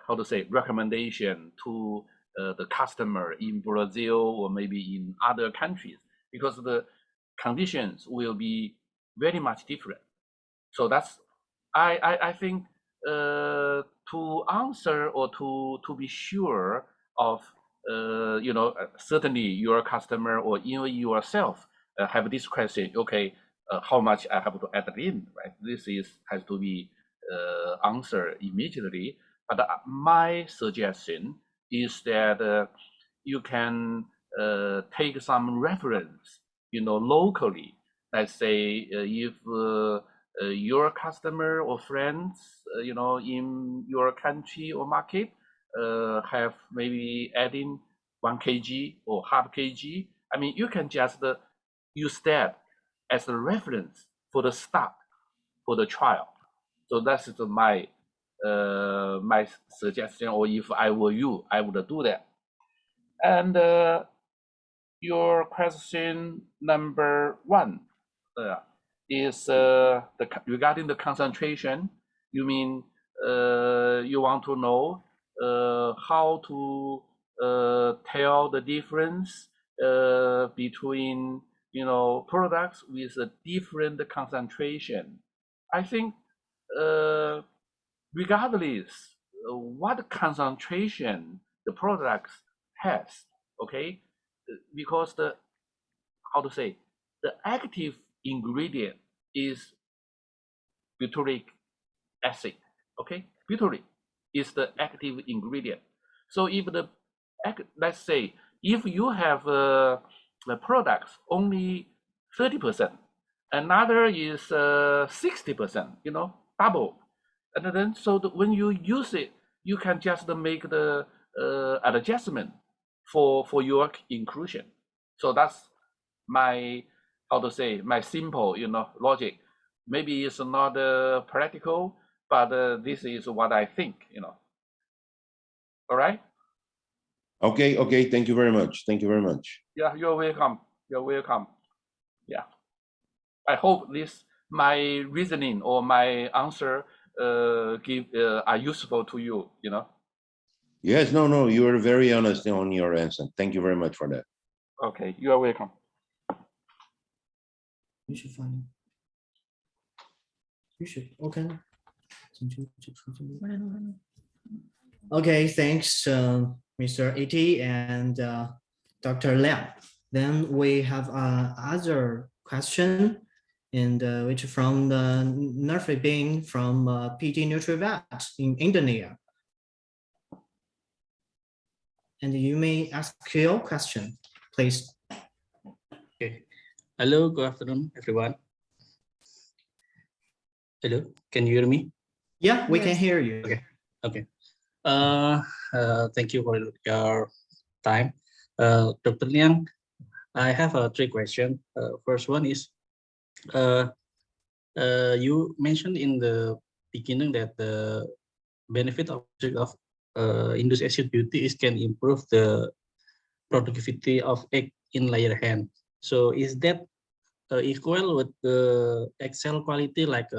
how to say, recommendation to the customer in Brazil or maybe in other countries, because the conditions will be very much different. So that's I think to answer or to be sure of certainly your customer or even yourself have this question. Okay, how much I have to add in, right? This has to be answered immediately. But my suggestion is that you can take some reference, locally. Let's say if your customer or friends, in your country or market, have maybe adding 1 kg or half kg. I mean, you can just use that as a reference for the start for the trial. So that's my my suggestion, or if I were you, I would do that. And your question number 1 is regarding the concentration. You mean you want to know how to tell the difference between products with a different concentration. I think regardless what concentration the product has, okay, because the active ingredient is butyric acid, okay? Butyrate is the active ingredient. So if let's say if you have the products only 30%, another is 60%, you know, double. And then so when you use it, you can just make the adjustment for your inclusion. So that's my my simple, you know, logic. Maybe it's not practical, but this is what I think, you know. All right. Okay, okay. Thank you very much. Thank you very much. Yeah, you're welcome. You're welcome. Yeah. I hope my reasoning or my answer are useful to you, you know. Yes, no, you are very honest on your answer. Thank you very much for that. Okay, you are welcome. You should find. You should. Okay. Okay, thanks, Mr. E.T. and Dr. Liang. Then we have other question, and which from the Nerfi Bing from PT NutriVet in Indonesia. And you may ask your question, please. Okay. Hello, good afternoon, everyone. Hello, can you hear me? Yeah, we can hear you. Okay. Okay. Thank you for your time. Dr. Liang, I have 3 questions. First one is, you mentioned in the beginning that the benefit of induced acid beauty is can improve the productivity of egg in layer hen. So is that equal with the egg cell quality, like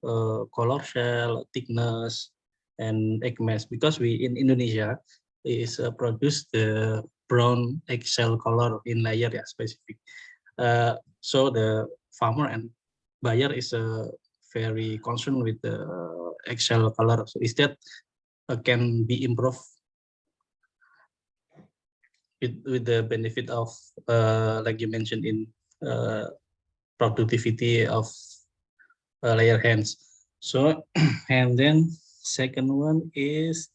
color shell, thickness, and egg mass? Because we in Indonesia is produce the brown egg shell color in layer, yeah, specific. So the farmer and buyer is very concerned with the egg shell color. So is that can be improved with the benefit of like you mentioned in productivity of layer hens? So and then second one is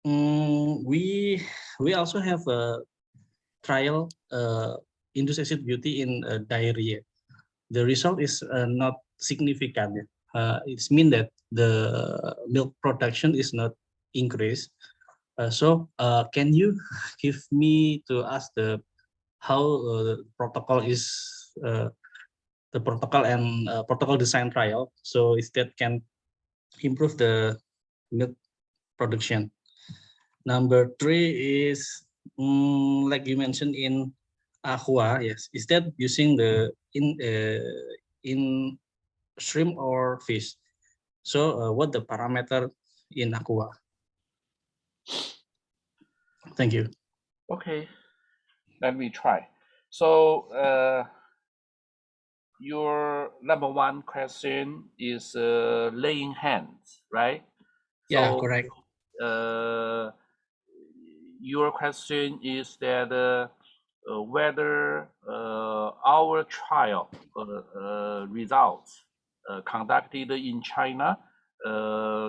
we also have a trial induced acid beauty in diarrhea. The result is not significant. It means that the milk production is not increased. So can you give me to ask how the protocol is the protocol and protocol design trial, so is that can improve the milk production? Number 3 is like you mentioned in aqua, yes, is that using the in shrimp or fish? So what the parameter in aqua? Thank you. Okay, let me try. So your number 1 question is laying hens, right? Yeah, so, correct. Your question is that whether our trial results conducted in China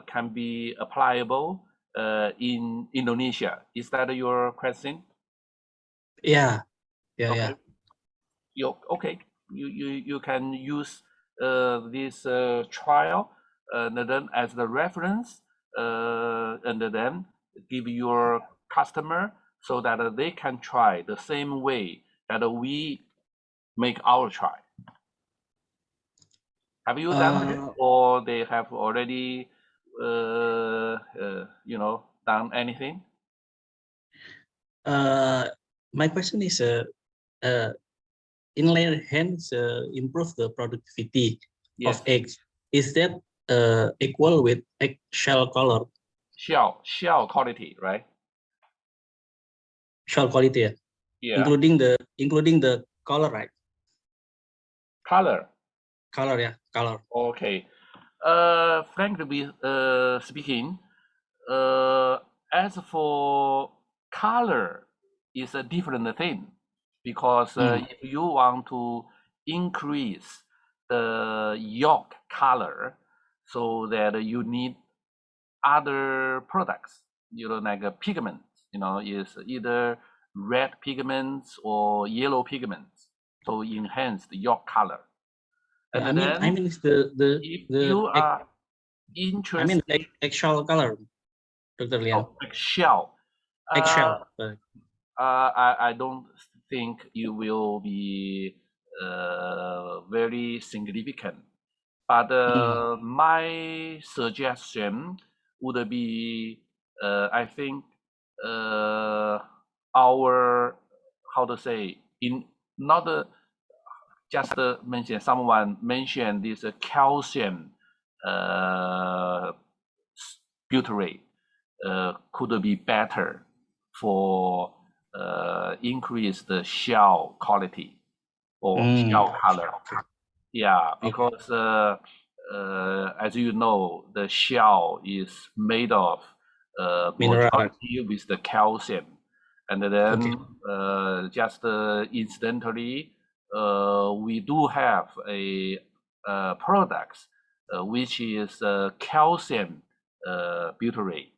can be applicable in Indonesia. Is that your question? Yeah, okay. yeah. Okay, you can use this trial and then as the reference and then give your customer so that they can try the same way that we make our try. Have you done it, or they have already you know, done anything? My question is in layer hens improve the productivity of eggs. Is that equal with egg shell color? Shell quality, right? Shell quality, yeah. Including the color, right? Color, yeah, color. Okay. Frankly speaking, as for color, is a different thing, because if you want to increase the yolk color, so that you need other products, like pigments, is either red pigments or yellow pigments to enhance the yolk color. And I mean, it's the if you are interested, actual color, Dr. Liang. eggshell. Eggshell. I don't think it will be very significant, but my suggestion would be, I think, our, how to say, in not just mention, someone mentioned this calcium butyrate could be better for increase the shell quality or shell color. Yeah, because as you know, the shell is made of majority with the calcium, and then just incidentally, we do have a product which is calcium butyrate,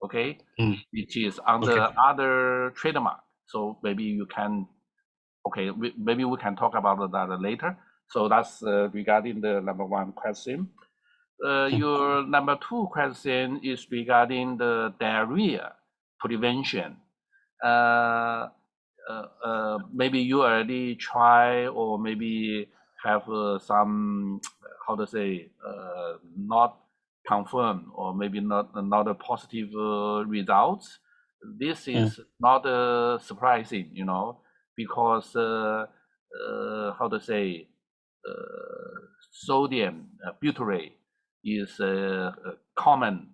okay, which is under other trademark. So maybe you can, okay, maybe we can talk about that later. So that's regarding the number one question. Your number two question is regarding the diarrhea prevention. Maybe you already try, or maybe have some, how to say, not confirmed, or maybe not a positive results. This is not surprising, because how to say, sodium butyrate is a common,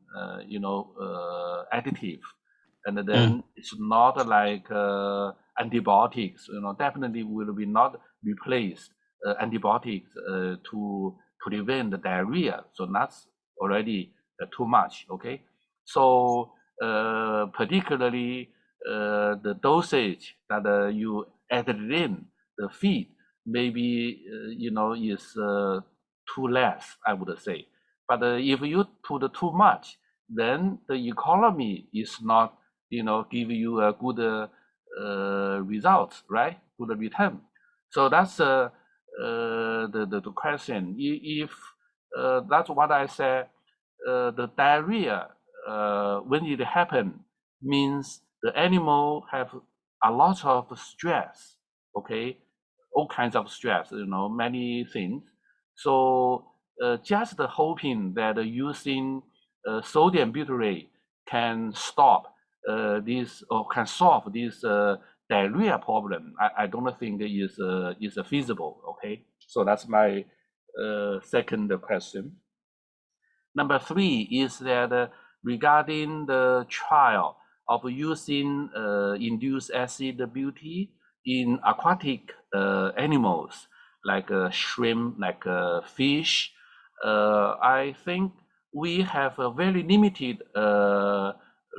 additive, and then it's not like antibiotics. Definitely will be not replace antibiotics to prevent the diarrhea. So that's already too much. Okay, so particularly the dosage that you added in the feed, maybe is too less, I would say. But if you put too much, then the economy is not, give you a good results, right? Good return. So that's the question. If that's what I said, the diarrhea when it happen means the animal have a lot of stress. Okay, all kinds of stress, many things. So just hoping that using sodium butyrate can stop this, or can solve this diarrhea problem, I don't think is feasible. Okay, so that's my second question. Number three is that regarding the trial of using induced acid beauty in aquatic animals, like shrimp, like fish, I think we have a very limited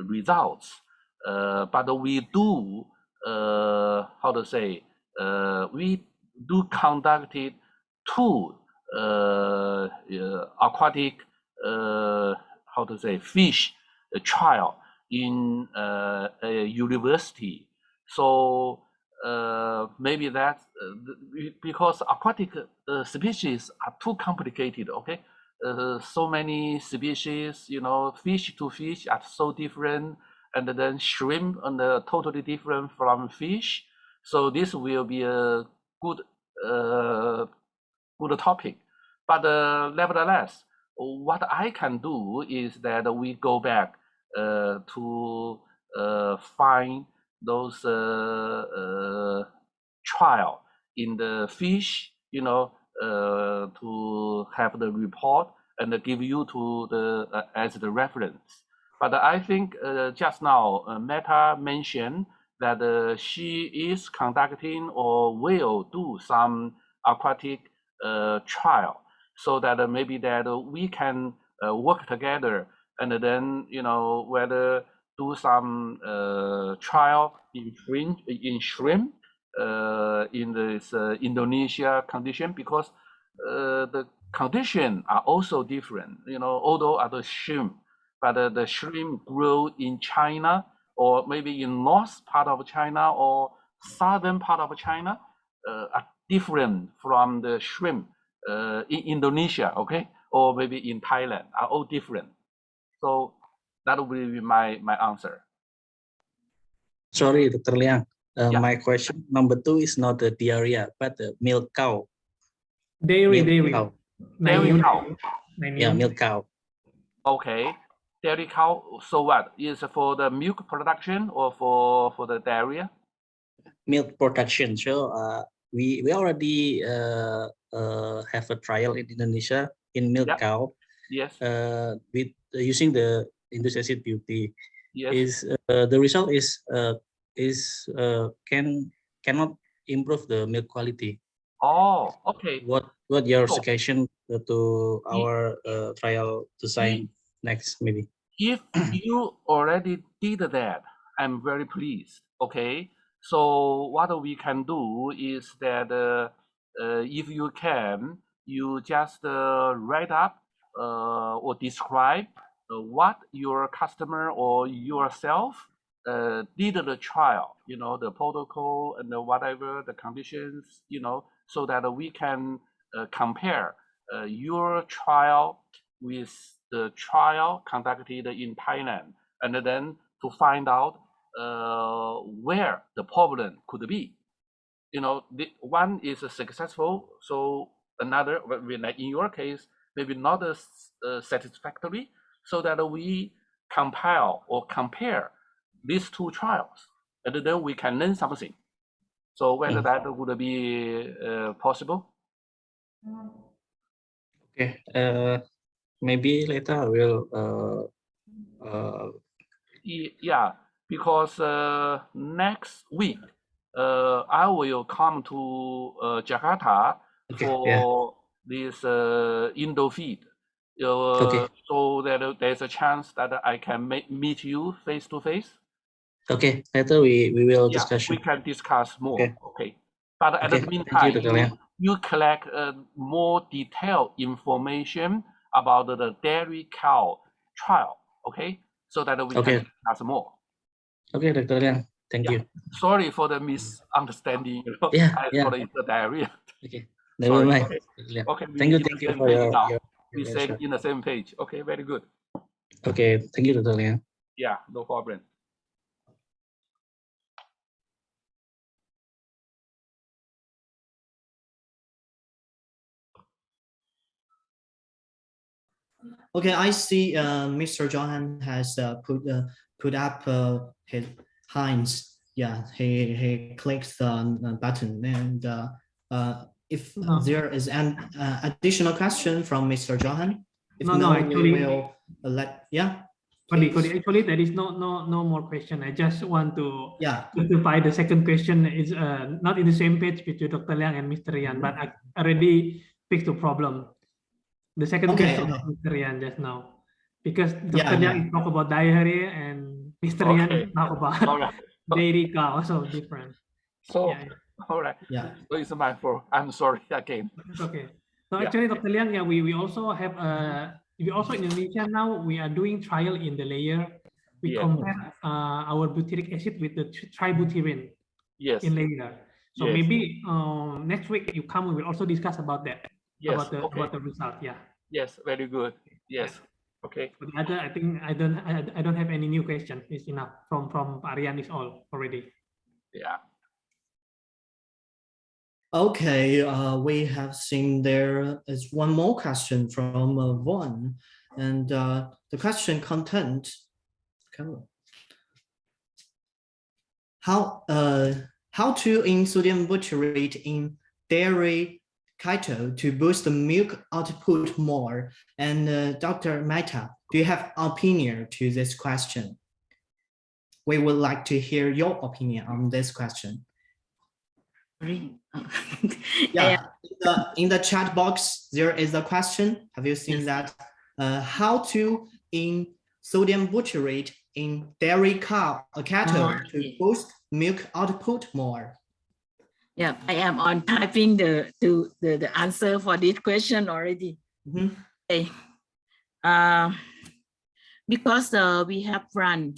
results, but we do, how to say, we do conducted two aquatic, how to say, fish trial in a university. So maybe that because aquatic species are too complicated. Okay, so many species, fish to fish are so different, and then shrimp and totally different from fish. So this will be a good good topic. But nevertheless, what I can do is that we go back to find those trial in the fish, to have the report and give you to the as the reference. But I think just now Meta mentioned that she is conducting or will do some aquatic trial. so that maybe that we can work together, and then whether do some trial in shrimp in this Indonesia condition, because the conditions are also different. Although are the shrimp, but the shrimp grow in China, or maybe in north part of China or southern part of China, are different from the shrimp in Indonesia, okay, or maybe in Thailand, are all different. So that will be my answer. Sorry, Dr. Liang. Yeah. My question number 2 is not the diarrhea, but the milk cow. Dairy cow. Dairy cow. Yeah, milk cow. Okay. Dairy cow. So what is for the milk production or for the diarrhea? Milk production. So we already have a trial in Indonesia in milk cow. Yes. With using the induced acid beauty. Yes. Is the result is cannot improve the milk quality. Oh, okay. What your suggestion to our trial design next maybe? If you already did that, I'm very pleased. Okay. So what we can do is that if you can, you just write up or describe what your customer or yourself did the trial, the protocol and whatever the conditions, so that we can compare your trial with the trial conducted in Thailand, and then to find out where the problem could be. The one is successful, so another, like in your case, maybe not as satisfactory, so that we compile or compare these two trials, and then we can learn something. So whether that would be possible? Okay. Maybe later I will. Yeah, because next week I will come to Jakarta for this Indo feed. So that there's a chance that I can meet you face to face. Okay, later we will discuss. We can discuss more. Okay. But at the meantime, you collect more detailed information about the dairy cow trial. Okay, so that we can discuss more. Okay, Dr. Liang. Thank you. Sorry for the misunderstanding. I thought it's the diarrhea. Okay, never mind. Okay. Thank you for your we same in the same page. Okay, very good. Okay, thank you, Dr. Liang. Yeah, no problem. Okay, I see Mr. Johan has put up his hands. Yeah, he clicks the button, and if there is an additional question from Mr. Johan, if actually, we will let Actually, there is no more question. I just want to clarify the second question is not in the same page between Dr. Liang and Mr. Rian, but I already fixed the problem. The second question of Mr. Rian just now, because Dr. Liang talk about diarrhea and Mr. Rian talk about dairy cow, so different. So all right. So it's my fault. I'm sorry again. It's okay. So actually, Dr. Liang, we also have we also in Indonesia now we are doing trial in the layer. We compare our butyric acid with the tributyrene in layer. So maybe next week you come, we will also discuss about that. About the result. Yes, very good. Yes. Okay. For the other, I think I don't have any new question. It's enough from Arian is all already. Yeah. Okay, we have seen there is one more question from Vaughn, and the question content. How to in sodium butyrate in dairy cattle to boost the milk output more? And Dr. Mehta, do you have opinion to this question? We would like to hear your opinion on this question. Yeah, in the chat box, there is a question. Have you seen that? How to in sodium butyrate in dairy cattle to boost milk output more? Yeah, I am on typing the answer for this question already. Okay. Because we have run,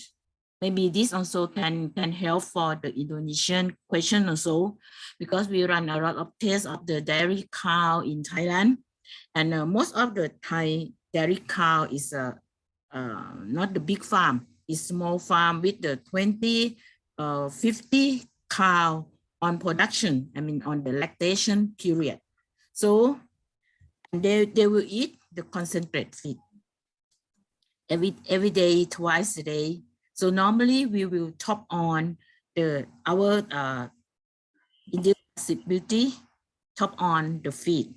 maybe this also can help for the Indonesian question also, because we run a lot of tests of the dairy cow in Thailand, and most of the Thai dairy cow is not the big farm, it's small farm with the 20, 50 cow on production, I mean on the lactation period. So they will eat the concentrate feed every day, twice a day. So normally we will top on our inducibility, top on the feed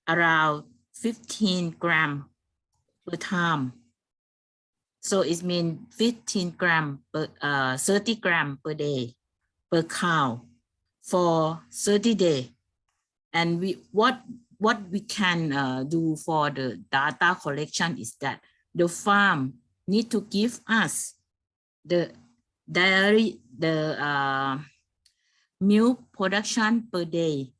around 15 grams per time. So it means 15 grams per 30 grams per day per cow for 30 days. And what we can do for the data collection is that the farm need to give us the milk production per day,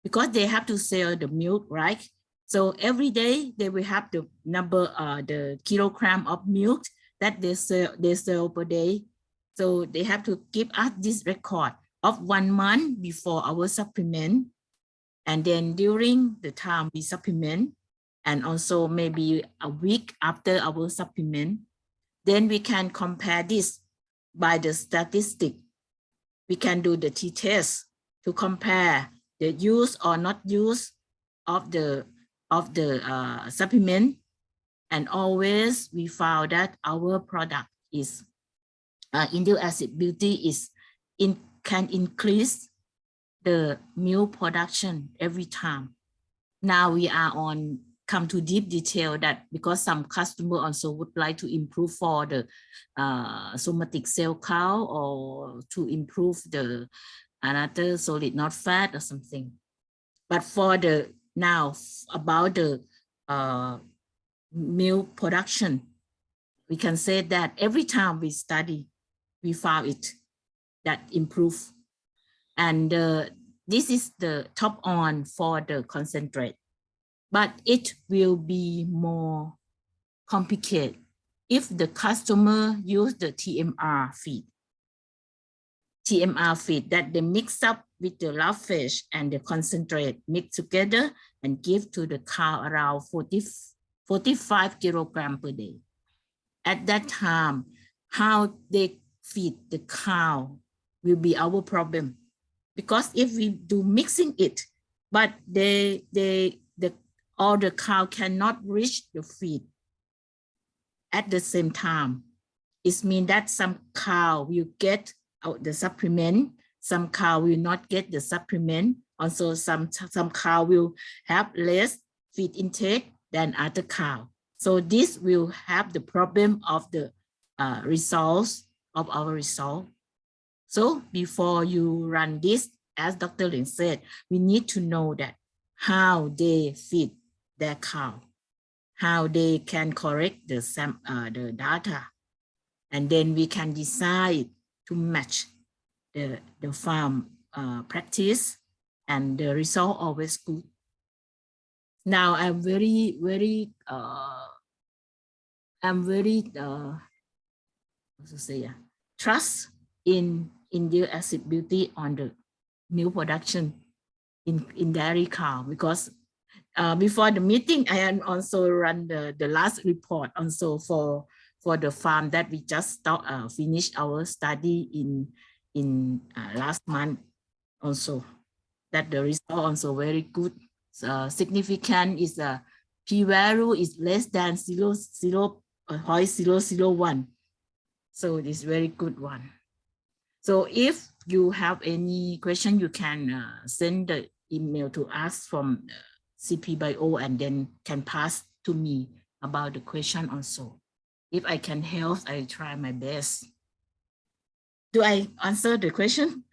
because they have to sell the milk, right? So every day they will have the number, the kilogram of milk that they sell per day. So they have to give us this record of 1 month before our supplement, and then during the time we supplement, and also maybe a week after our supplement. Then we can compare this by the statistic. We can do the t-test to compare the use or not use of the supplement, and always we found that our product is inducibility can increase the milk production every time. Now we are come to deep detail that because some customer also would like to improve for the somatic cell count, or to improve the another solid not fat or something. But for the now about the milk production, we can say that every time we study, we found it that improve. And this is the top on for the concentrate. But it will be more complicated if the customer use the TMR feed. TMR feed that they mix up with the lavage and the concentrate, mix together and give to the cow around 45 kilograms per day. At that time, how they feed the cow will be our problem. Because if we do mixing it, but all the cow cannot reach the feed at the same time, it means that some cow will get out the supplement, some cow will not get the supplement. Also, some cow will have less feed intake than other cow. So this will have the problem of the results of our result. So before you run this, as Dr. Lin said, we need to know that how they feed their cow, how they can correct the data, and then we can decide to match the farm practice, and the result always good. Now I'm very trust in their accessibility on the milk production in dairy cow, because before the meeting, I had also run the last report also for the farm that we just finished our study in last month also, that the result also very good. Significant is p-value is less than 0.001. So it's very good one. So if you have any question, you can send the email to us from CP Bio, and then can pass to me about the question also. If I can help, I try my best. Do I answer the question?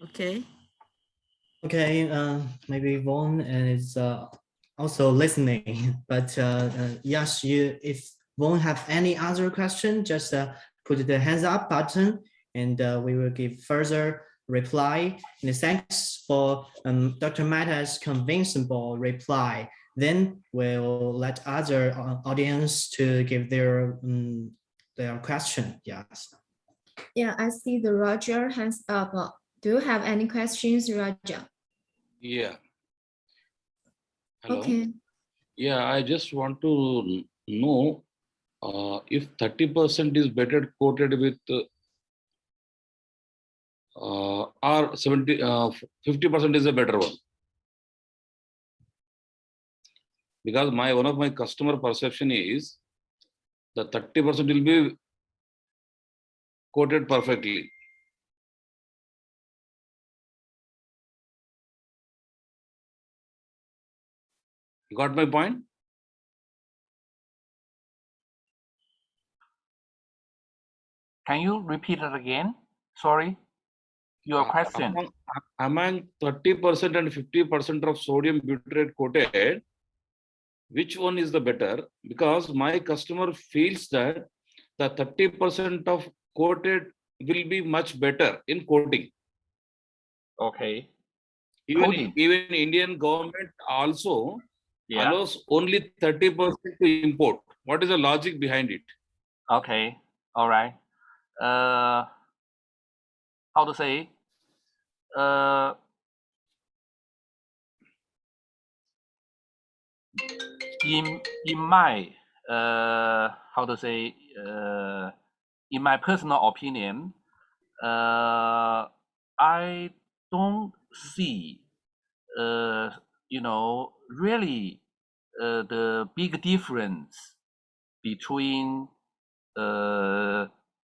Okay. Okay, maybe Vaughn is also listening, but yes, if Vaughn have any other question, just put the hands up button and we will give further reply. And thanks for Dr. Mehta's convincing reply. Then we'll let other audience to give their question. Yes. Yeah, I see the Roger hands up. Do you have any questions, Roger? Yeah. Hello. Okay. Yeah, I just want to know if 30% is better coated with or 50% is a better one. Because one of my customer perception is the 30% will be coated perfectly. You got my point? Can you repeat it again? Sorry, your question. Among 30% and 50% of sodium butyrate coated, which one is the better? Because my customer feels that the 30% of coated will be much better in coating. Okay. Even Indian government also Yeah. allows only 30% to import. What is the logic behind it? Okay. All right. How to say? In my how to say? In my personal opinion, I don't see really the big difference between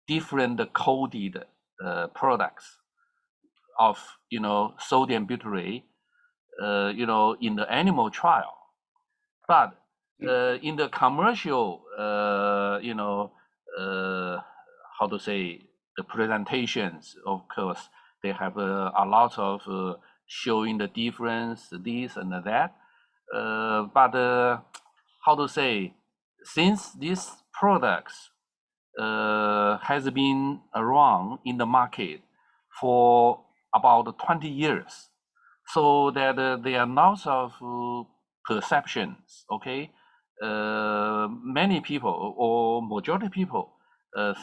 different coded products of sodium butyrate in the animal trial, but in the commercial how to say, the presentations, of course they have a lot of showing the difference, this and that, but how to say, since these products has been around in the market for about 20 years, so that there are lots of perceptions. Okay, many people or majority people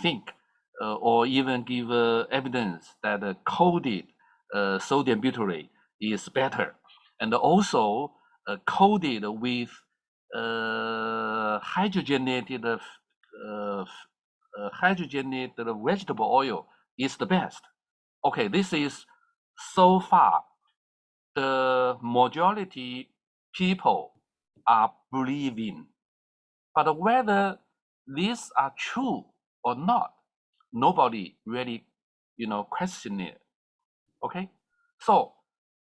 think or even give evidence that coated sodium butyrate is better, and also coated with hydrogenated hydrogenated vegetable oil is the best. Okay, this is so far the majority people are believing, but whether these are true or not, nobody really question it. Okay, so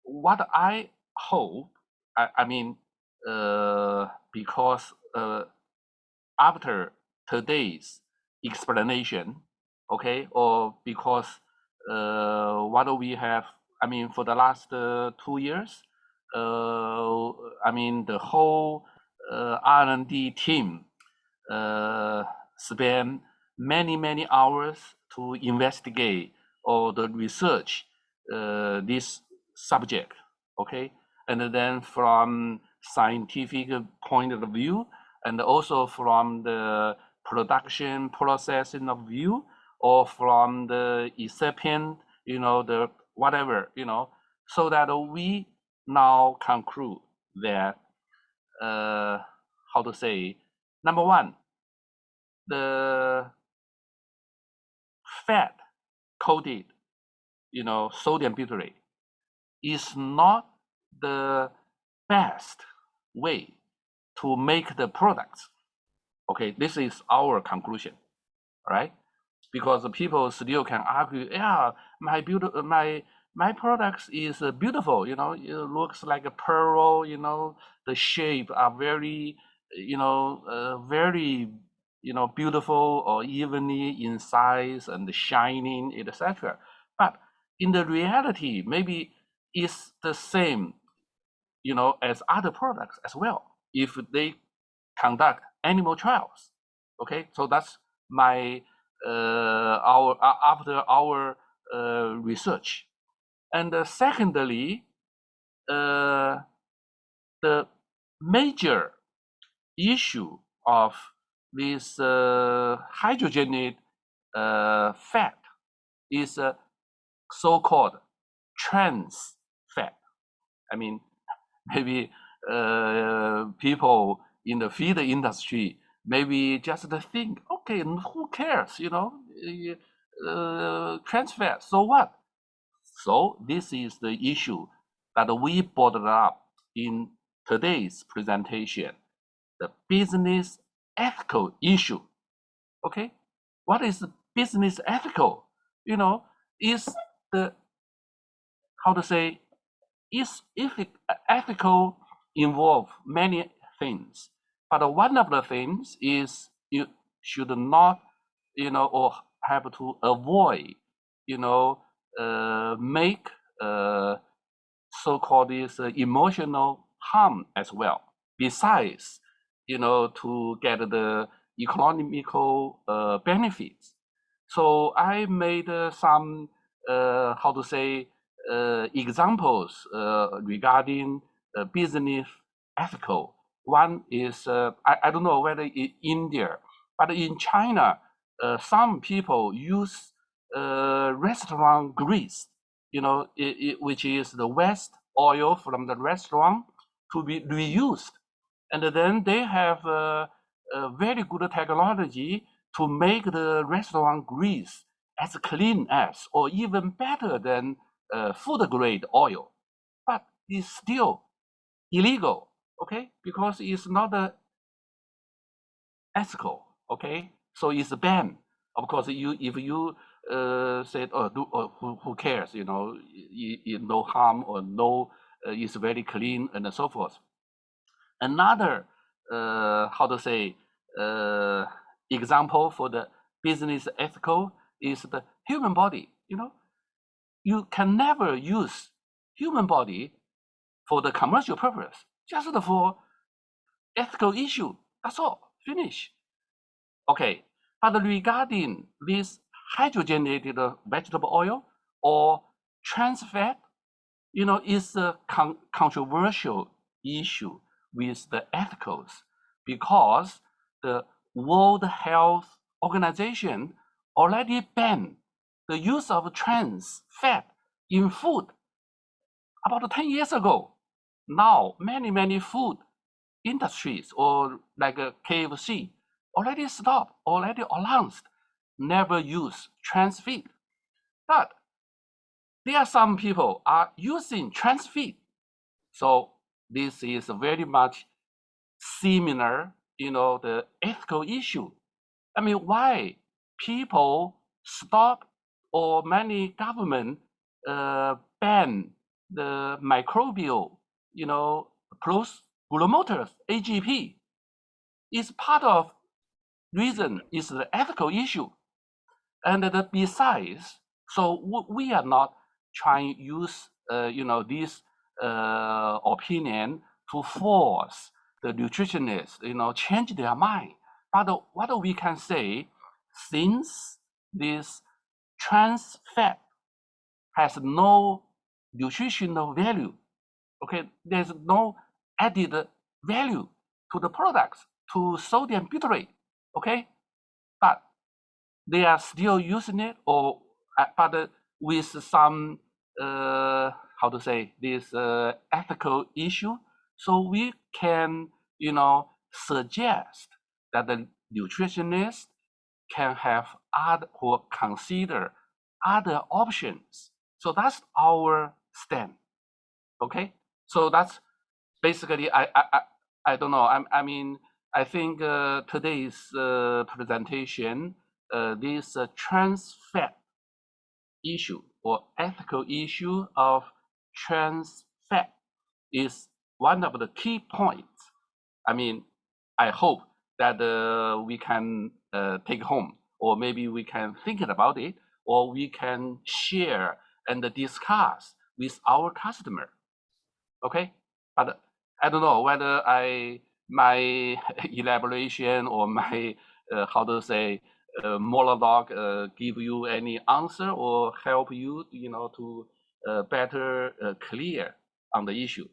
what I hope, I mean, because after today's explanation, okay, or because what we have, I mean, for the last 2 years, I mean, the whole R&D team spent many hours to investigate or the research this subject, okay, and then from scientific point of view, and also from the production processing of view, or from the excipient, the whatever, so that we now conclude that how to say, number one, the fat coated sodium butyrate is not the best way to make the products. Okay, this is our conclusion, right? Because people still can argue, yeah, my products is beautiful, it looks like a pearl, the shape are very, very, beautiful, or evenly in size and shining, etc. But in the reality, maybe it's the same, as other products as well, if they conduct animal trials. Okay, so that's my after our research. And secondly, the major issue of this hydrogenated fat is so-called trans fat. I mean, maybe people in the feed industry maybe just think, okay, who cares, trans fat, so what? So this is the issue that we brought up in today's presentation, the business ethical issue. Okay, what is business ethical? Is the, how to say, is ethical involve many things, but one of the things is you should not, or have to avoid, make so-called this emotional harm as well. Besides, to get the economical benefits. So I made some, how to say, examples regarding business ethical. One is, I don't know whether in India, but in China, some people use restaurant grease, which is the waste oil from the restaurant, to be reused. And then they have a very good technology to make the restaurant grease as clean as, or even better than food grade oil. But it's still illegal, okay? Because it's not ethical, okay? So it's banned. Of course, if you said, who cares, no harm, or no, it's very clean, and so forth. Another, how to say, example for the business ethical is the human body. You can never use human body for the commercial purpose, just for ethical issue. That's all. Finish. Okay, but regarding this hydrogenated vegetable oil or trans fat, is a controversial issue with the ethicals, because the World Health Organization already banned the use of trans fat in food about 10 years ago. Now, many food industries, or like KFC, already stopped, already announced, never use trans fat. But there are some people are using trans fat. So this is very much similar, the ethical issue. I mean, why people stop, or many government ban the microbial, growth promoters, AGP, is part of reason, is the ethical issue. And besides, so we are not trying to use, this opinion to force the nutritionists, change their mind. But what we can say, since this trans fat has no nutritional value, okay, there's no added value to the products, to sodium butyrate, okay, but they are still using it, or but with some how to say, this ethical issue. So we can, suggest that the nutritionist can have other, or consider other options. So that's our stand. Okay, so that's basically, I don't know. I mean, I think today's presentation, this trans fat issue, or ethical issue of trans fat, is one of the key points. I mean, I hope that we can take home, or maybe we can think about it, or we can share and discuss with our customer. Okay, but I don't know whether my elaboration or my how to say monologue give you any answer or help you, to better clear on the issue.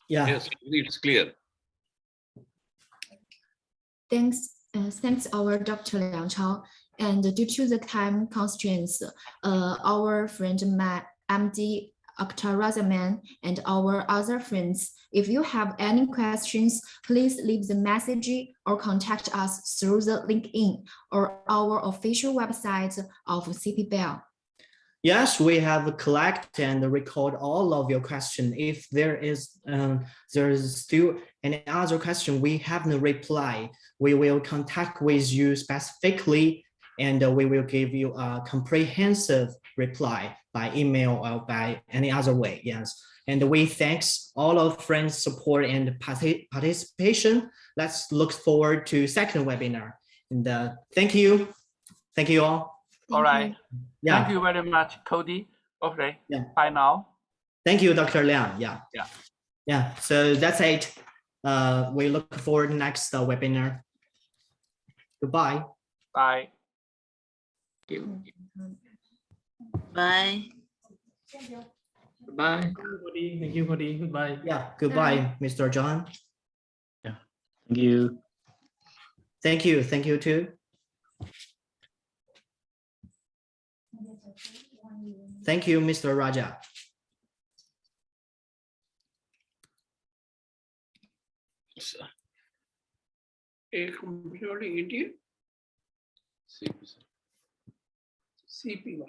Yeah. Yes, it's clear. Thanks our Dr. Liang Chao. And due to the time constraints, our friend MD Akhtar Razaman and our other friends, if you have any questions, please leave the message or contact us through the LinkedIn or our official website of CP Bell. Yes, we have collected and record all of your questions. If there is still any other question we haven't replied, we will contact with you specifically, and we will give you a comprehensive reply by email or by any other way. Yes, and we thanks all of friends' support and participation. Let's look forward to second webinar. And thank you all. All right. Yeah. Thank you very much, Cody. Okay. Yeah. Bye now. Thank you, Dr. Liang. Yeah. Yeah. Yeah. So that's it. We look forward to next webinar. Goodbye. Bye. Bye. Bye. Thank you, Cody. Goodbye. Yeah. Goodbye, Mr. John. Yeah. Thank you. Thank you. Thank you too. Thank you, Mr. Raja. Computer India. CP.